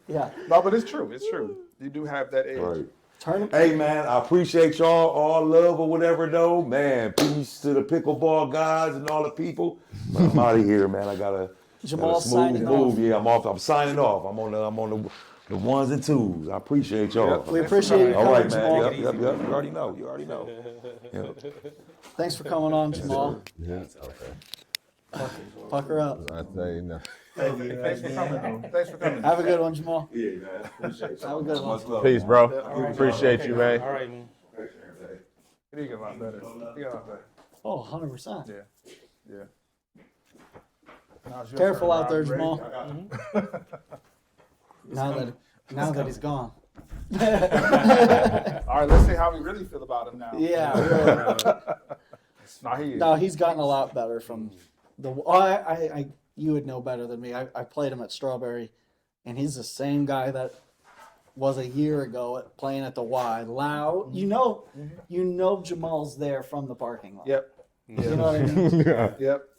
Yeah. No, but it's true. It's true. You do have that edge. Right. Tournament. Hey man, I appreciate y'all, all love or whatever though. Man, peace to the pickleball guys and all the people. But I'm out of here, man. I got a Jamal smooth signing move. off. Yeah, I'm off. I'm signing off. I'm on the ones and twos. I appreciate y'all. We appreciate you All coming, right, Jamal. man. Yep. You already know. Yep. Thanks for coming on, Jamal. Yeah. Pucker up. I tell you now. Thanks for coming, though. Thanks for coming. Have a good one, Jamal. Yeah, man. Appreciate Have a good one. Peace, bro. Appreciate you, man. All right, man. He got a lot better. He got a lot better. Oh, 100%. Yeah. Now it's your Careful turn, out there, Rob. Ready? Jamal. Now that he's gone. All right, let's see how we really feel about him now. Yeah. No, he is. No, he's gotten a lot better from the. You would know better than me. I played him at Strawberry, and he's the same guy that was a year ago playing at the Y. Loud, you know Jamal's there from the parking lot. Yep. You know what I mean? Yep.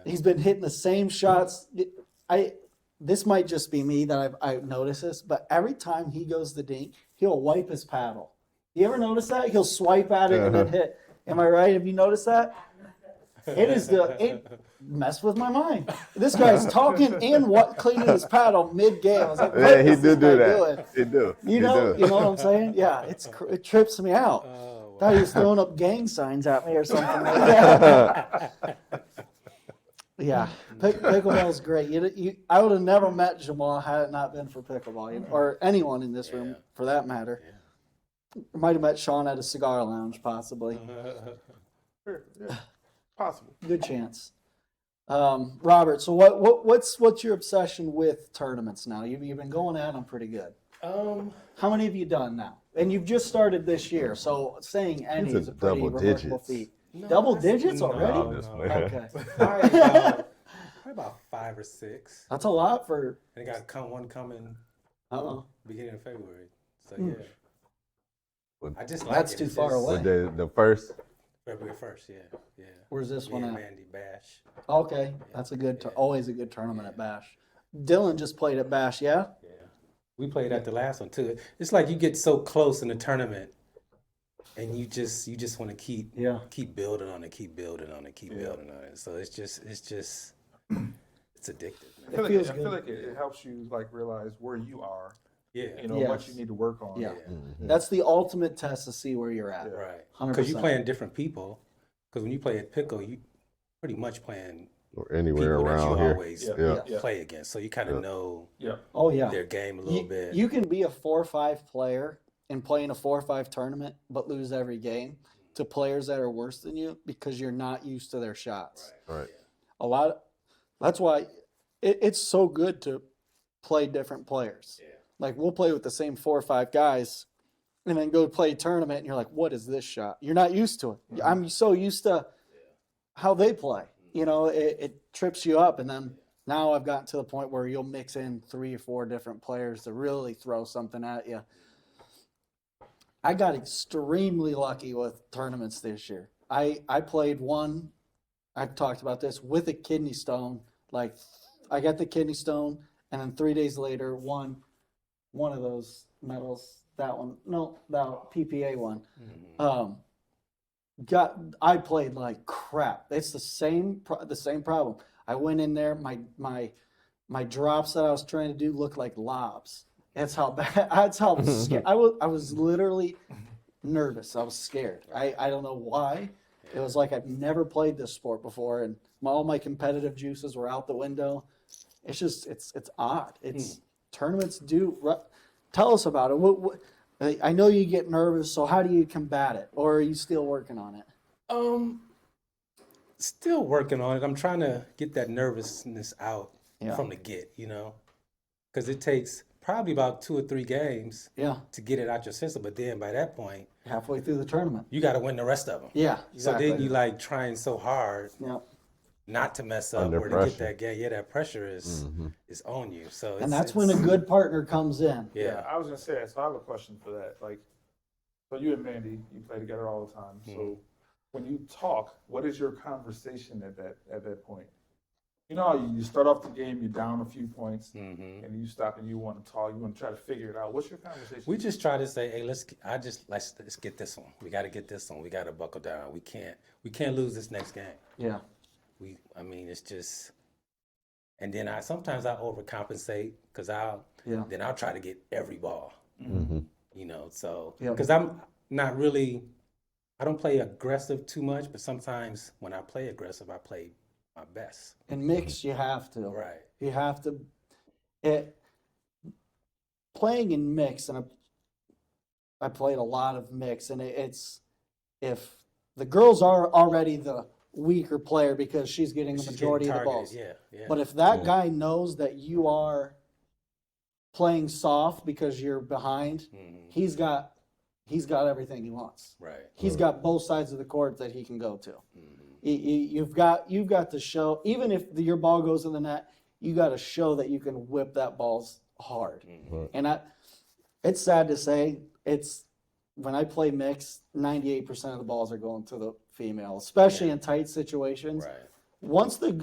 He's been hitting the same shots. This might just be me that I've noticed this, but every time he goes to dink, he'll wipe his paddle. You ever notice that? He'll swipe at it and then hit. Am I right? Have you noticed that? It messed with my mind. This guy's talking and cleaning his paddle mid-game. I was like, Yeah, he is do this guy that. doing? He do. You know what I'm saying? Yeah, it trips me out. Thought he was throwing up gang signs at me or something like that. Yeah, pickleball's great. I would have never met Jamal had it not been for pickleball, or anyone in this room for that matter. I might have met Sean at a cigar lounge, possibly. Sure, yeah. Possible. Good chance. Robert, so what's your obsession with tournaments now? You've been going at them pretty good. How many have you done now? And you've just started this year, so saying any is a pretty double remarkable digits. feat. Double digits already? Okay. Probably about 5 or 6. That's a lot for. And I got one coming beginning of February. So yeah. I just like That's it. too It's far just away. The first. February 1st, yeah. Where's this one Me at? and Mandy Bash. Okay, that's a good, always a good tournament at Bash. Dylan just played at Bash, yeah? Yeah. We played at the last one too. It's like you get so close in the tournament and you just want to keep building on it, keep building on it. So it's addictive. Man. I feel like it helps you like realize where you are. Yeah. What you need to work on. Yeah. That's the ultimate test to see where you're at. Right. 100%. Because you're playing different people. Because when you play at Pickle, you pretty much playing Or anywhere people that around you here. always play against. So you kind of know their game a little bit. You can be a 4-5 player and play in a 4-5 tournament, but lose every game to players that are worse than you because you're not used to their shots. Right. That's why it's so good to play different players. Yeah. Like we'll play with the same 4 or 5 guys and then go play a tournament and you're like, what is this shot? You're not used to it. I'm so used to how they play. It trips you up. And then now I've gotten to the point where you'll mix in 3 or 4 different players to really throw something at you. I got extremely lucky with tournaments this year. I played one, I've talked about this, with a kidney stone. Like I got the kidney stone and then 3 days later won one of those medals. That one, no, that PPA one. I played like crap. It's the same problem. I went in there, my drops that I was trying to do looked like lobs. That's how bad. That's how scared. I was literally nervous. I was scared. I don't know why. It was like I've never played this sport before, and all my competitive juices were out the window. It's just it's odd. It's tournaments do. Tell us about it. I know you get nervous, so how do you combat it, or are you still working on it? Still working on it. I'm trying to get that nervousness out from the get, because it takes probably about 2 or 3 games to get it out your system. But then by that point, halfway through the tournament, you got to win the rest of them. Yeah, exactly. So then you like trying so hard not to mess up Under or pressure. to get that game. Yeah, that pressure is on you. So and that's when a good partner comes in. Yeah. I was gonna say that. So I have a question for that. Like, so you and Mandy, you play together all the time. So when you talk, what is your conversation at that point? You know how you start off the game, you're down a few points, and you stop and you want to talk, you want to try to figure it out. What's your conversation? We just try to say, hey, let's get this one. We got to get this one. We got to buckle down. We can't lose this next game. Yeah. It's just, and then sometimes I overcompensate because I'll try to get every ball, so, because I'm not really, I don't play aggressive too much, but sometimes when I play aggressive, I play my best. And mix, you have to. Right. You have to. Playing in mix, and I played a lot of mix, and it's if the girls are already the weaker player because she's getting the majority of the balls. Yeah. But if that guy knows that you are playing soft because you're behind. He's got everything he wants. Right. He's got both sides of the court that he can go to. You've got to show, even if your ball goes in the net, you got to show that you can whip that ball hard. And it's sad to say, when I play mixed, 98% of the balls are going to the female, especially in tight situations. Right. Once the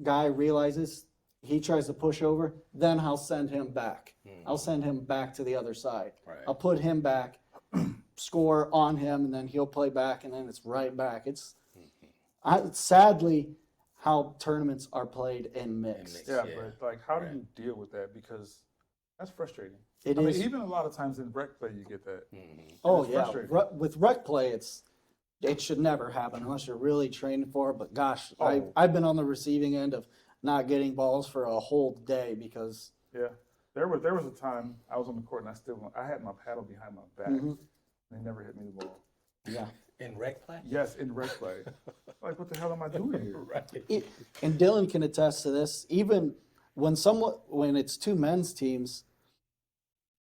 guy realizes he tries to push over, then I'll send him back. I'll send him back to the other side. Right. I'll put him back, score on him, and then he'll play back, and then it's right back. It's sadly how tournaments are played in mixed. Yeah, but like, how do you deal with that? Because that's frustrating. It I is. mean, even a lot of times in rec play, you get that. Oh It's yeah, frustrating. with rec play, it should never happen unless you're really training for it. But gosh, Oh. I've been on the receiving end of not getting balls for a whole day because Yeah, there was a time I was on the court and I had my paddle behind my back. And they never hit me the ball. yeah. In rec play? Yes, in rec play. Like, what the hell am I doing here? Right. And Dylan can attest to this. Even when it's two men's teams,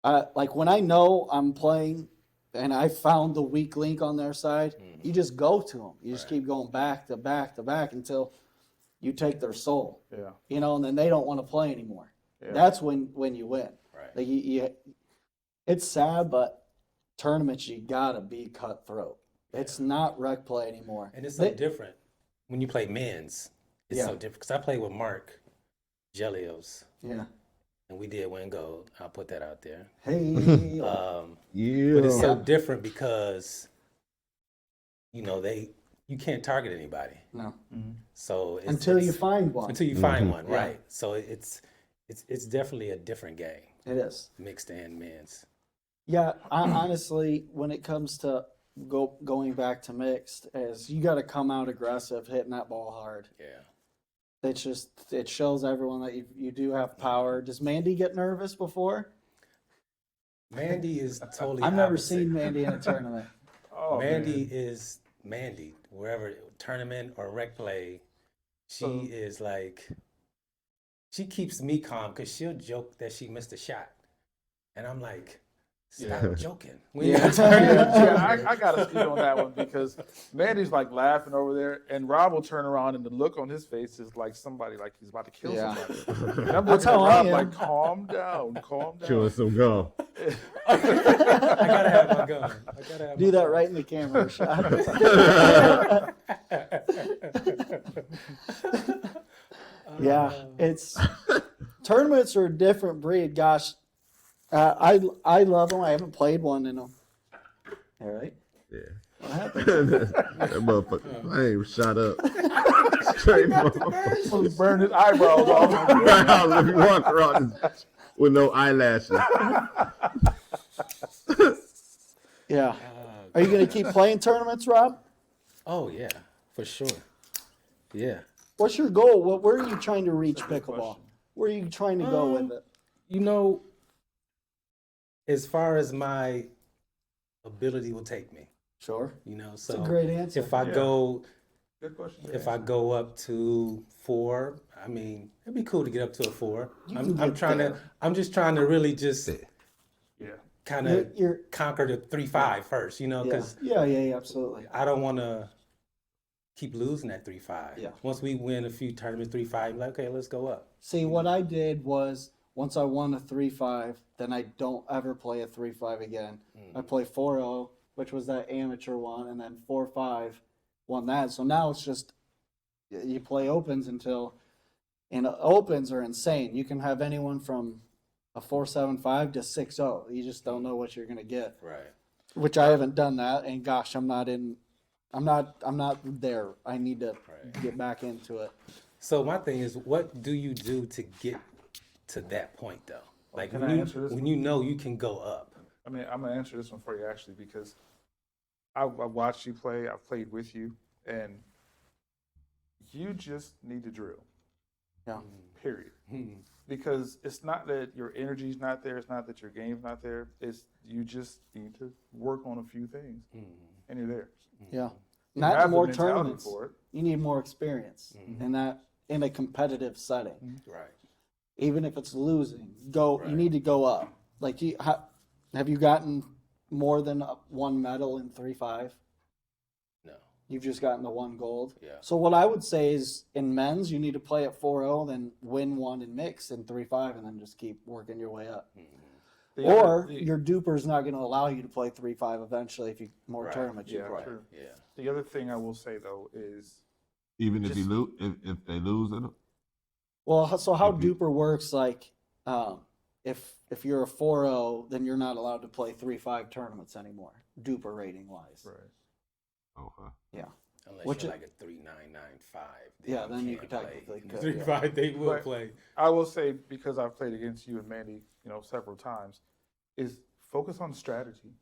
like when I know I'm playing and I found the weak link on their side, you just go to them. You just keep going back to back to back until you take their soul. Yeah. And then they don't want to play anymore. Yeah. That's when you win. Right. Like it's sad, but tournaments you gotta be cutthroat. It's not rec play anymore. And it's so different when you play men's. It's Yeah. so different because I played with Mark Gelios, Yeah. and we did win gold. I'll put that out there. Hey. But it's so different because you can't target anybody. No. So Until you find one. until you find one, Yeah. right? So it's definitely a different game, It is. mixed and men's. Yeah, honestly, when it comes to going back to mixed, is you got to come out aggressive, hitting that ball hard. Yeah. It shows everyone that you do have power. Does Mandy get nervous before? Mandy is totally. I've never opposite. seen Mandy in a tournament. Oh, Mandy man. is Mandy, wherever tournament or rec play, she is like, she keeps me calm because she'll joke that she missed a shot. And I'm like, stop joking. We ain't got time. Yeah, I got to speak on that one because Mandy's like laughing over there, and Rob will turn around, and the look on his face is like somebody like he's about to kill Yeah. somebody. And I'm That's looking at how I Rob am. like, calm down. Chewing some gum. I gotta have my gun. I gotta have Do my that gun. right in the camera shot. Yeah, it's tournaments are a different breed. Gosh, I love them. I haven't played one in them. All right. Yeah. What happened? That motherfucker flame shot up. Straight up. Burn his eyebrows off. If you walk around with no eyelashes. Yeah. Are you going to keep playing tournaments, Rob? Oh yeah, for sure. Yeah. What's your goal? Where are you trying to reach pickleball? Where are you trying to go with it? As far as my ability will take me, Sure. so It's a great answer. if I go, Good question. if I go up to 4, I mean, it'd be cool to get up to a 4. can I'm get trying there. to, I'm just trying to really just Yeah. kind of You're conquer the 3-5 first, because yeah, absolutely. I don't want to keep losing that 3-5. Yeah. Once we win a few tournaments 3-5, like, okay, let's go up. See, what I did was once I won a 3-5, then I don't ever play a 3-5 again. I play 4-0, which was that amateur one, and then 4-5 won that. So now it's just you play opens and opens are insane. You can have anyone from a 4-7-5 to 6-0. You just don't know what you're gonna get. Right. Which I haven't done that, and gosh, I'm not there. I need to get back into it. So my thing is, what do you do to get to that point, though? Like Can when I you, answer this when one? you know you can go up. I mean, I'm gonna answer this one for you actually because I watched you play. I've played with you, and you just need to drill. Yeah. Period. Because it's not that your energy's not there. It's not that your game's not there. It's you just need to work on a few things, and you're there. Yeah. You Not have the more mentality tournaments. for it. You need more experience in a competitive setting. Right. even if it's losing, you need to go up. Like, have you gotten more than one medal in 3-5? No. You've just gotten the one gold? Yeah. So what I would say is in men's, you need to play at 4-0, then win one in mix in 3-5, and then just keep working your way up. Your duper's not going to allow you to play 3-5 eventually if you more tournaments you play. True. Yeah. The other thing I will say though is even if you lose, if they lose it. Well, so how duper works, like, if you're a 4-0, then you're not allowed to play 3-5 tournaments anymore, duper rating wise. right. Okay. Yeah. Unless you're like a 3995. Yeah, then you could technically could. 3-5, they will But play. I will say, because I've played against you and Mandy, several times, is focus on strategy.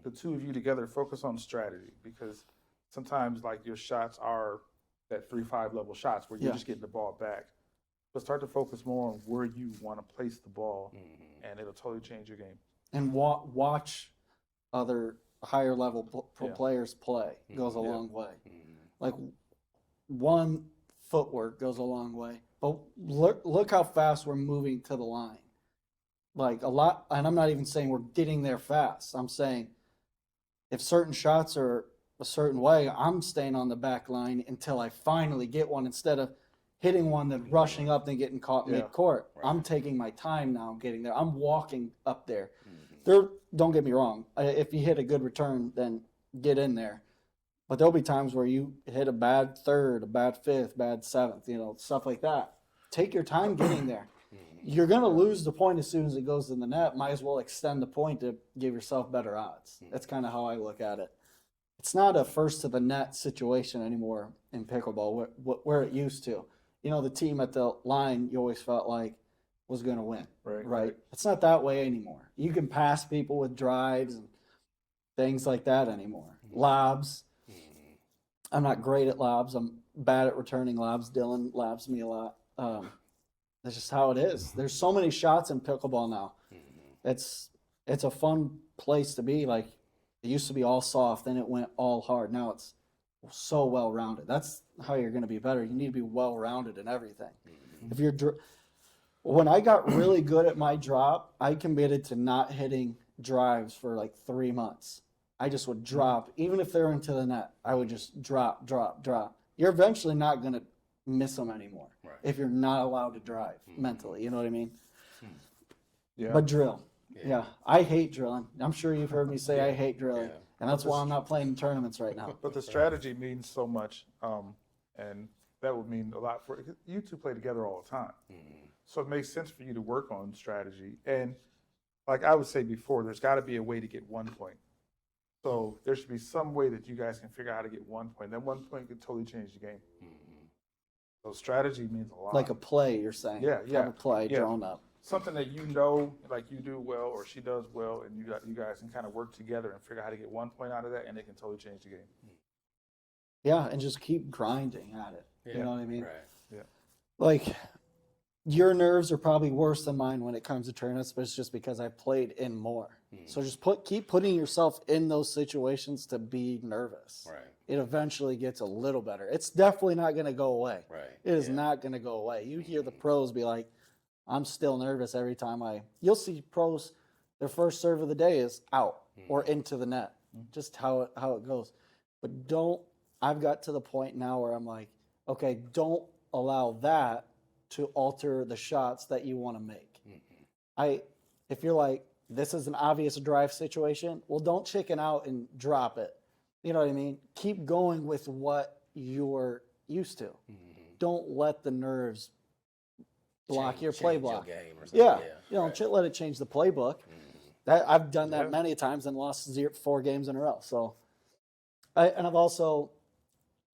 The two of you together, focus on strategy, because sometimes like your shots are that 3-5 level shots where you're just getting the ball back. But start to focus more on where you want to place the ball, and it'll totally change your game. And watch other higher level players play goes a long way. Like, one footwork goes a long way. But look how fast we're moving to the line. Like a lot, and I'm not even saying we're getting there fast. I'm saying if certain shots are a certain way, I'm staying on the back line until I finally get one, instead of hitting one, then rushing up, then getting caught mid-court. Right. I'm taking my time now getting there. I'm walking up there. Don't get me wrong. If you hit a good return, then get in there. But there'll be times where you hit a bad third, a bad fifth, bad seventh, stuff like that. Take your time getting there. You're going to lose the point as soon as it goes in the net. Might as well extend the point to give yourself better odds. That's kind of how I look at it. It's not a first to the net situation anymore in pickleball where it used to. The team at the line you always felt like was going to win. Right? It's not that way anymore. You can pass people with drives and things like that anymore. Lobs. I'm not great at lobs. I'm bad at returning lobs. Dylan lobs me a lot. That's just how it is. There's so many shots in pickleball now. It's a fun place to be. Like, it used to be all soft, then it went all hard. Now it's so well-rounded. That's how you're going to be better. You need to be well-rounded in everything. When I got really good at my drop, I committed to not hitting drives for like 3 months. I just would drop, even if they're into the net. I would just drop. You're eventually not going to miss them anymore if you're not allowed to drive mentally. You know what I mean? Yeah. But drill. Yeah. I hate drilling. I'm sure you've heard me say I hate drilling. And that's why I'm not playing in tournaments right now. But the strategy means so much, and that would mean a lot for you two. Play together all the time, so it makes sense for you to work on strategy. And like I would say before, there's got to be a way to get 1 point. So there should be some way that you guys can figure out how to get 1 point. That 1 point could totally change the game. So strategy means a lot. Like a play, you're saying? Yeah. Have a play drawn up. Something that like you do well or she does well, and you guys can kind of work together and figure out how to get 1 point out of that, and it can totally change the game. Yeah, and just keep grinding at it. You know what I mean? Right. Yeah. Like, your nerves are probably worse than mine when it comes to tournaments, but it's just because I played in more. So just keep putting yourself in those situations to be nervous. Right. It eventually gets a little better. It's definitely not going to go away. Right. It is not going to go away. You hear the pros be like, I'm still nervous every time you'll see pros, their first serve of the day is out or into the net. Just how it goes. But I've got to the point now where I'm like, okay, don't allow that to alter the shots that you want to make. If you're like, this is an obvious drive situation, well, don't chicken out and drop it. You know what I mean? Keep going with what you're used to. Don't let the nerves block your play block. Your game or something. Let it change the playbook. I've done that many times and lost 4 games in a row. So, I'm a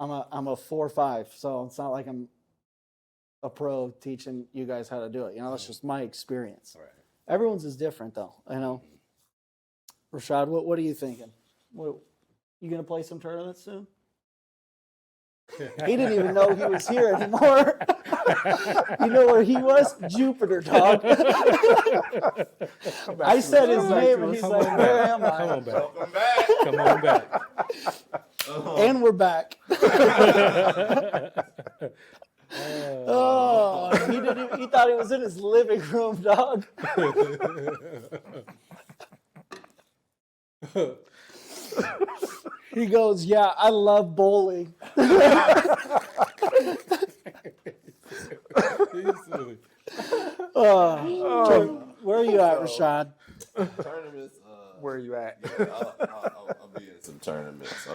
4-5, so it's not like I'm a pro teaching you guys how to do it. That's just my experience. Right. Everyone's is different, though. Rashad, what are you thinking? You gonna play some tournaments soon? He didn't even know he was here anymore. You know where he was? Jupiter, dog. I said his name, and he's like, "Where am I?" Come on back. Come on back. And we're back. Oh, He thought he was in his living room, dog. He goes, yeah, I love bowling. Where are you at, Rashad? Tournaments. Where are you at? Yeah, I'll be in some tournaments.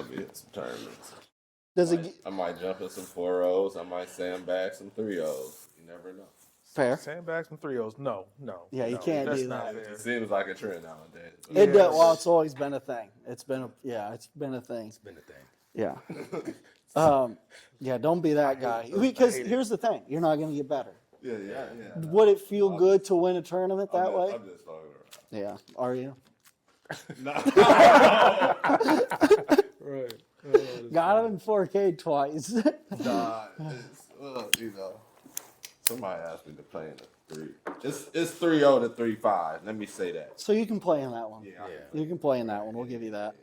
Does it I might jump in some 4-0s. I might sandbag some 3-0s. You never know. fair? Sandbags and 3-0s. No. Yeah, you no, can't that's do not that. fair. It seems like a trend nowadays. But It does. Well, it's always been a thing. It's been a thing. It's been a thing. Yeah. Yeah, don't be that guy. Because here's the thing, you're not going to get better. yeah. Would it feel good to win a tournament that way? I'm just talking around. Yeah. Are you? Right. Got him in 4K twice. Nah, somebody asked me to play in a 3. It's 3-0 to 3-5. Let me say that. So you can play in that one. Yeah. You can play in that one. We'll give you that.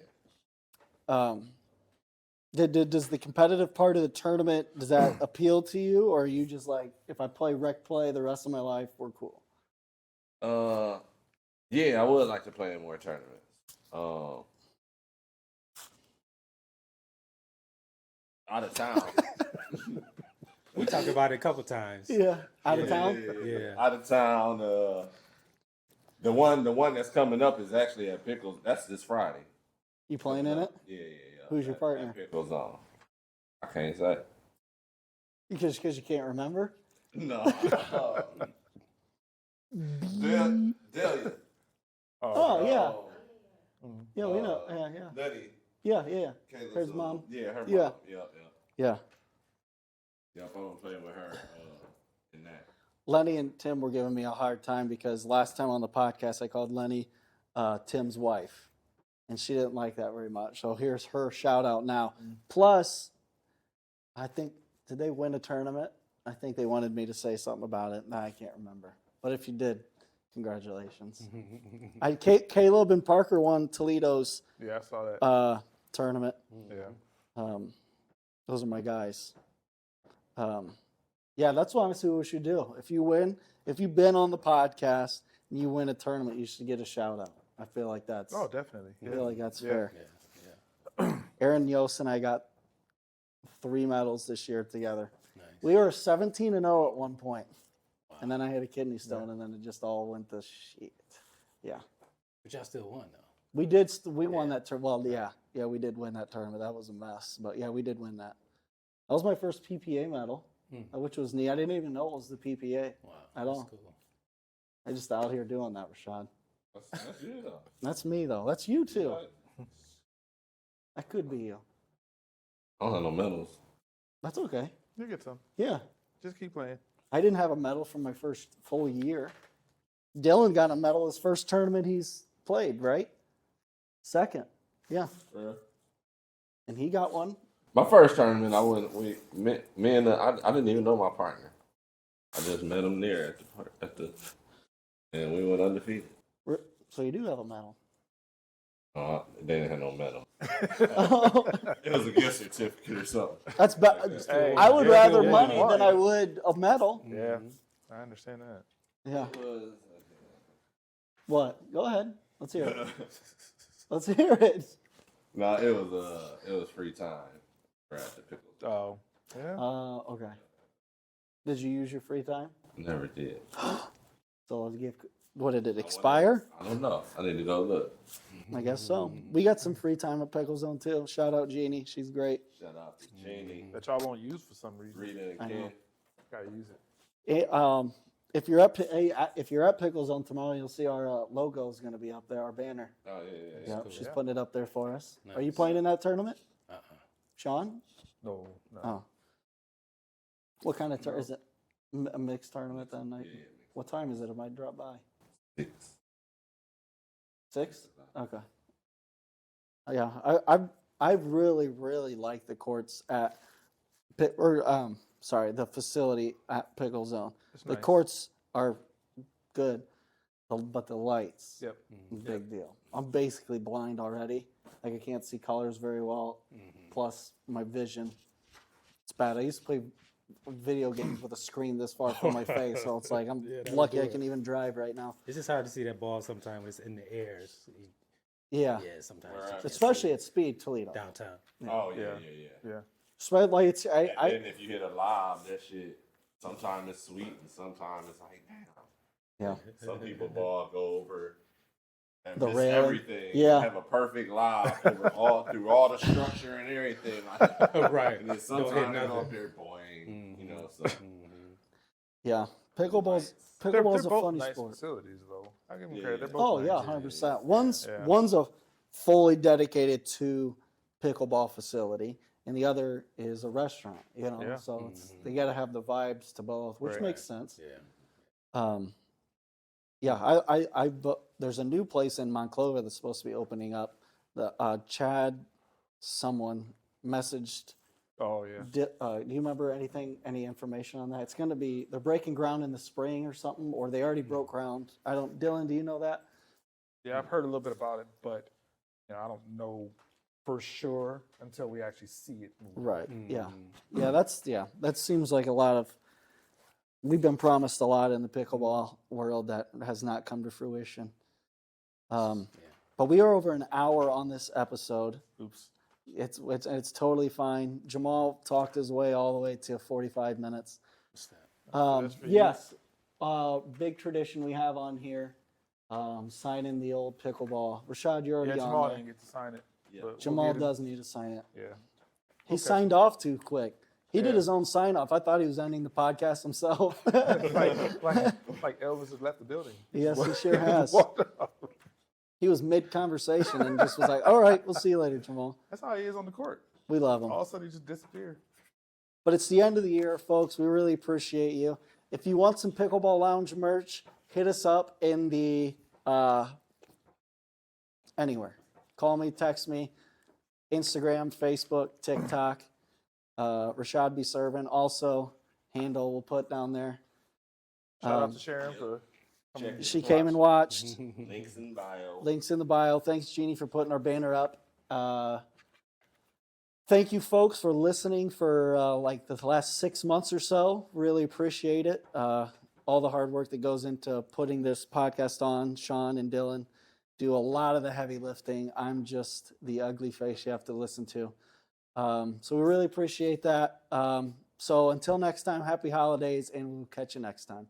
Does the competitive part of the tournament, does that appeal to you? Or are you just like, if I play rec play the rest of my life, we're cool? Yeah, I would like to play in more tournaments. Out of town. We talked about it a couple times. Yeah. Out of town? Yeah. Out of town. The one that's coming up is actually at Pickles. That's this Friday. You playing in it? Yeah. Who's your partner? At Pickles on. I can't say. Because you can't remember? No. Delia. Oh, yeah. Yeah, we know. Yeah. Letty. Yeah. Caleb's Her mom. Yeah, her Yeah. mom. Yeah. Yeah. Yeah, I'm playing with her in that. Lenny and Tim were giving me a hard time because last time on the podcast I called Lenny Tim's wife, and she didn't like that very much. So here's her shout out now. Plus, I think, did they win a tournament? I think they wanted me to say something about it. I can't remember. But if you did, congratulations. Caleb and Parker won Toledo's Yeah, I saw that. tournament. Yeah. Those are my guys. Yeah, that's honestly what we should do. If you've been on the podcast and you win a tournament, you should get a shout out. I feel like that's. Oh, definitely. I feel like that's Yeah. fair. Yeah. Aaron Yost and I got 3 medals this year together. Nice. We were 17-0 at one point, and then I had a kidney stone, and then it just all went to shit. Yeah, But y'all still won though. we did. We won that tournament. Well, yeah, we did win that tournament. That was a mess, but yeah, we did win that. That was my first PPA medal, which was neat. I didn't even know it was the PPA Wow. at That's all. cool. I just out here doing that, Rashad. That's you though. That's me though. That's you too. That could be you. I don't have no medals. That's okay. You get some. Yeah. Just keep playing. I didn't have a medal for my first full year. Dylan got a medal his first tournament he's played, right? Second. Yeah. Yeah. And he got one. My first tournament, I didn't even know my partner. I just met him there and we went undefeated. So you do have a medal. They didn't have no medal. Oh, It was a gift certificate or something. that's bad. Hey, I would yeah, rather yeah, money yeah. than I would a medal. Yeah, I understand that. Yeah. What? Go ahead. Let's hear it. Let's hear it. No, it was free time for at the pickle. Oh, yeah. Okay. Did you use your free time? Never did. So let's give. What did it expire? I don't know. I need to go look. I guess so. We got some free time at Pickle Zone too. Shout out Jeannie. She's great. Shout out to Jeannie, That y'all won't use for some reason. Rita, and I know. Ken. Gotta use it. If you're at Pickle Zone tomorrow, you'll see our logo is going to be up there, our banner. Oh yeah. Yep, cool. she's Yeah. putting it up there for us. Are you Nice. playing in that tournament, Uh-uh. Sean? No. Oh. What kind of is it? A mixed tournament that night? Yeah. What time is it? I might drop by. 6. 6? Okay. Yeah, I really like the courts at the facility at Pickle Zone. It's The nice. courts are good, but the lights, Yep. big deal. I'm basically blind already. Like I can't see colors very well. Plus my vision, it's bad. I used to play video games with a screen this far from my face, so it's like I'm Yeah, that lucky would I do can it. even drive right now. It's just hard to see that ball sometimes when it's in the air. Yeah, Yeah, sometimes. Where you at? can't especially see at speed, Toledo. it downtown. Oh yeah, Yeah. yeah, yeah. Yeah. So like it's And I then if you hit a lob, that shit, sometimes it's sweet and sometimes it's like, damn. yeah. Some people ball go over and The miss railing. everything. Yeah. Have a perfect lob over through all the structure and everything. Like, Right. and then Don't hit sometimes they go nothing. up there boing, you know. So Yeah, pickleball's They're pickleball's a both funny nice sport. facilities, though. I give them Yeah. credit. They're both Oh nice. yeah, 100%. One's Yeah. one's a fully dedicated to pickleball facility, and the other is a restaurant. You know, Yeah. so it's, they got to have the vibes to both, which Right. makes sense. Yeah. Yeah, but there's a new place in Monclova that's supposed to be opening up. The Chad, someone messaged. Oh yeah. Do you remember any information on that? It's going to be, they're breaking ground in the spring or something, or they already broke ground. Dylan, do you know that? Yeah, I've heard a little bit about it, but I don't know for sure until we actually see it move. Right. Yeah. Yeah. That seems like a lot of. We've been promised a lot in the pickleball world that has not come to fruition. But we are over an hour on this episode. Oops. It's totally fine. Jamal talked his way all the way to 45 minutes. That's for you. Yes. Big tradition we have on here. Signing the old pickleball. Rashad, you're already Yeah, on Jamal there. didn't get to sign it. but we'll Jamal get him. does need to sign it. Yeah. He signed off too quick. He did Yeah. his own sign off. I thought he was ending the podcast himself. like Elvis has left the building. Yes, he sure has. Walked out. He was mid conversation and just was like, "All right, we'll see you later, Jamal." That's how he is on the court. We love him. All of a sudden, he just disappeared. But it's the end of the year, folks. We really appreciate you. If you want some Pickleball Lounge merch, hit us up in the anywhere. Call me, text me, Instagram, Facebook, TikTok. Rashad be serving. Also, handle we'll put down there. Shout out to Sharon for coming. She came and watched. links in bio. Links in the bio. Thanks, Jeannie, for putting our banner up. Thank you, folks, for listening for like the last 6 months or so. Really appreciate it. All the hard work that goes into putting this podcast on. Sean and Dylan do a lot of the heavy lifting. I'm just the ugly face you have to listen to. So we really appreciate that. So until next time, happy holidays, and we'll catch you next time.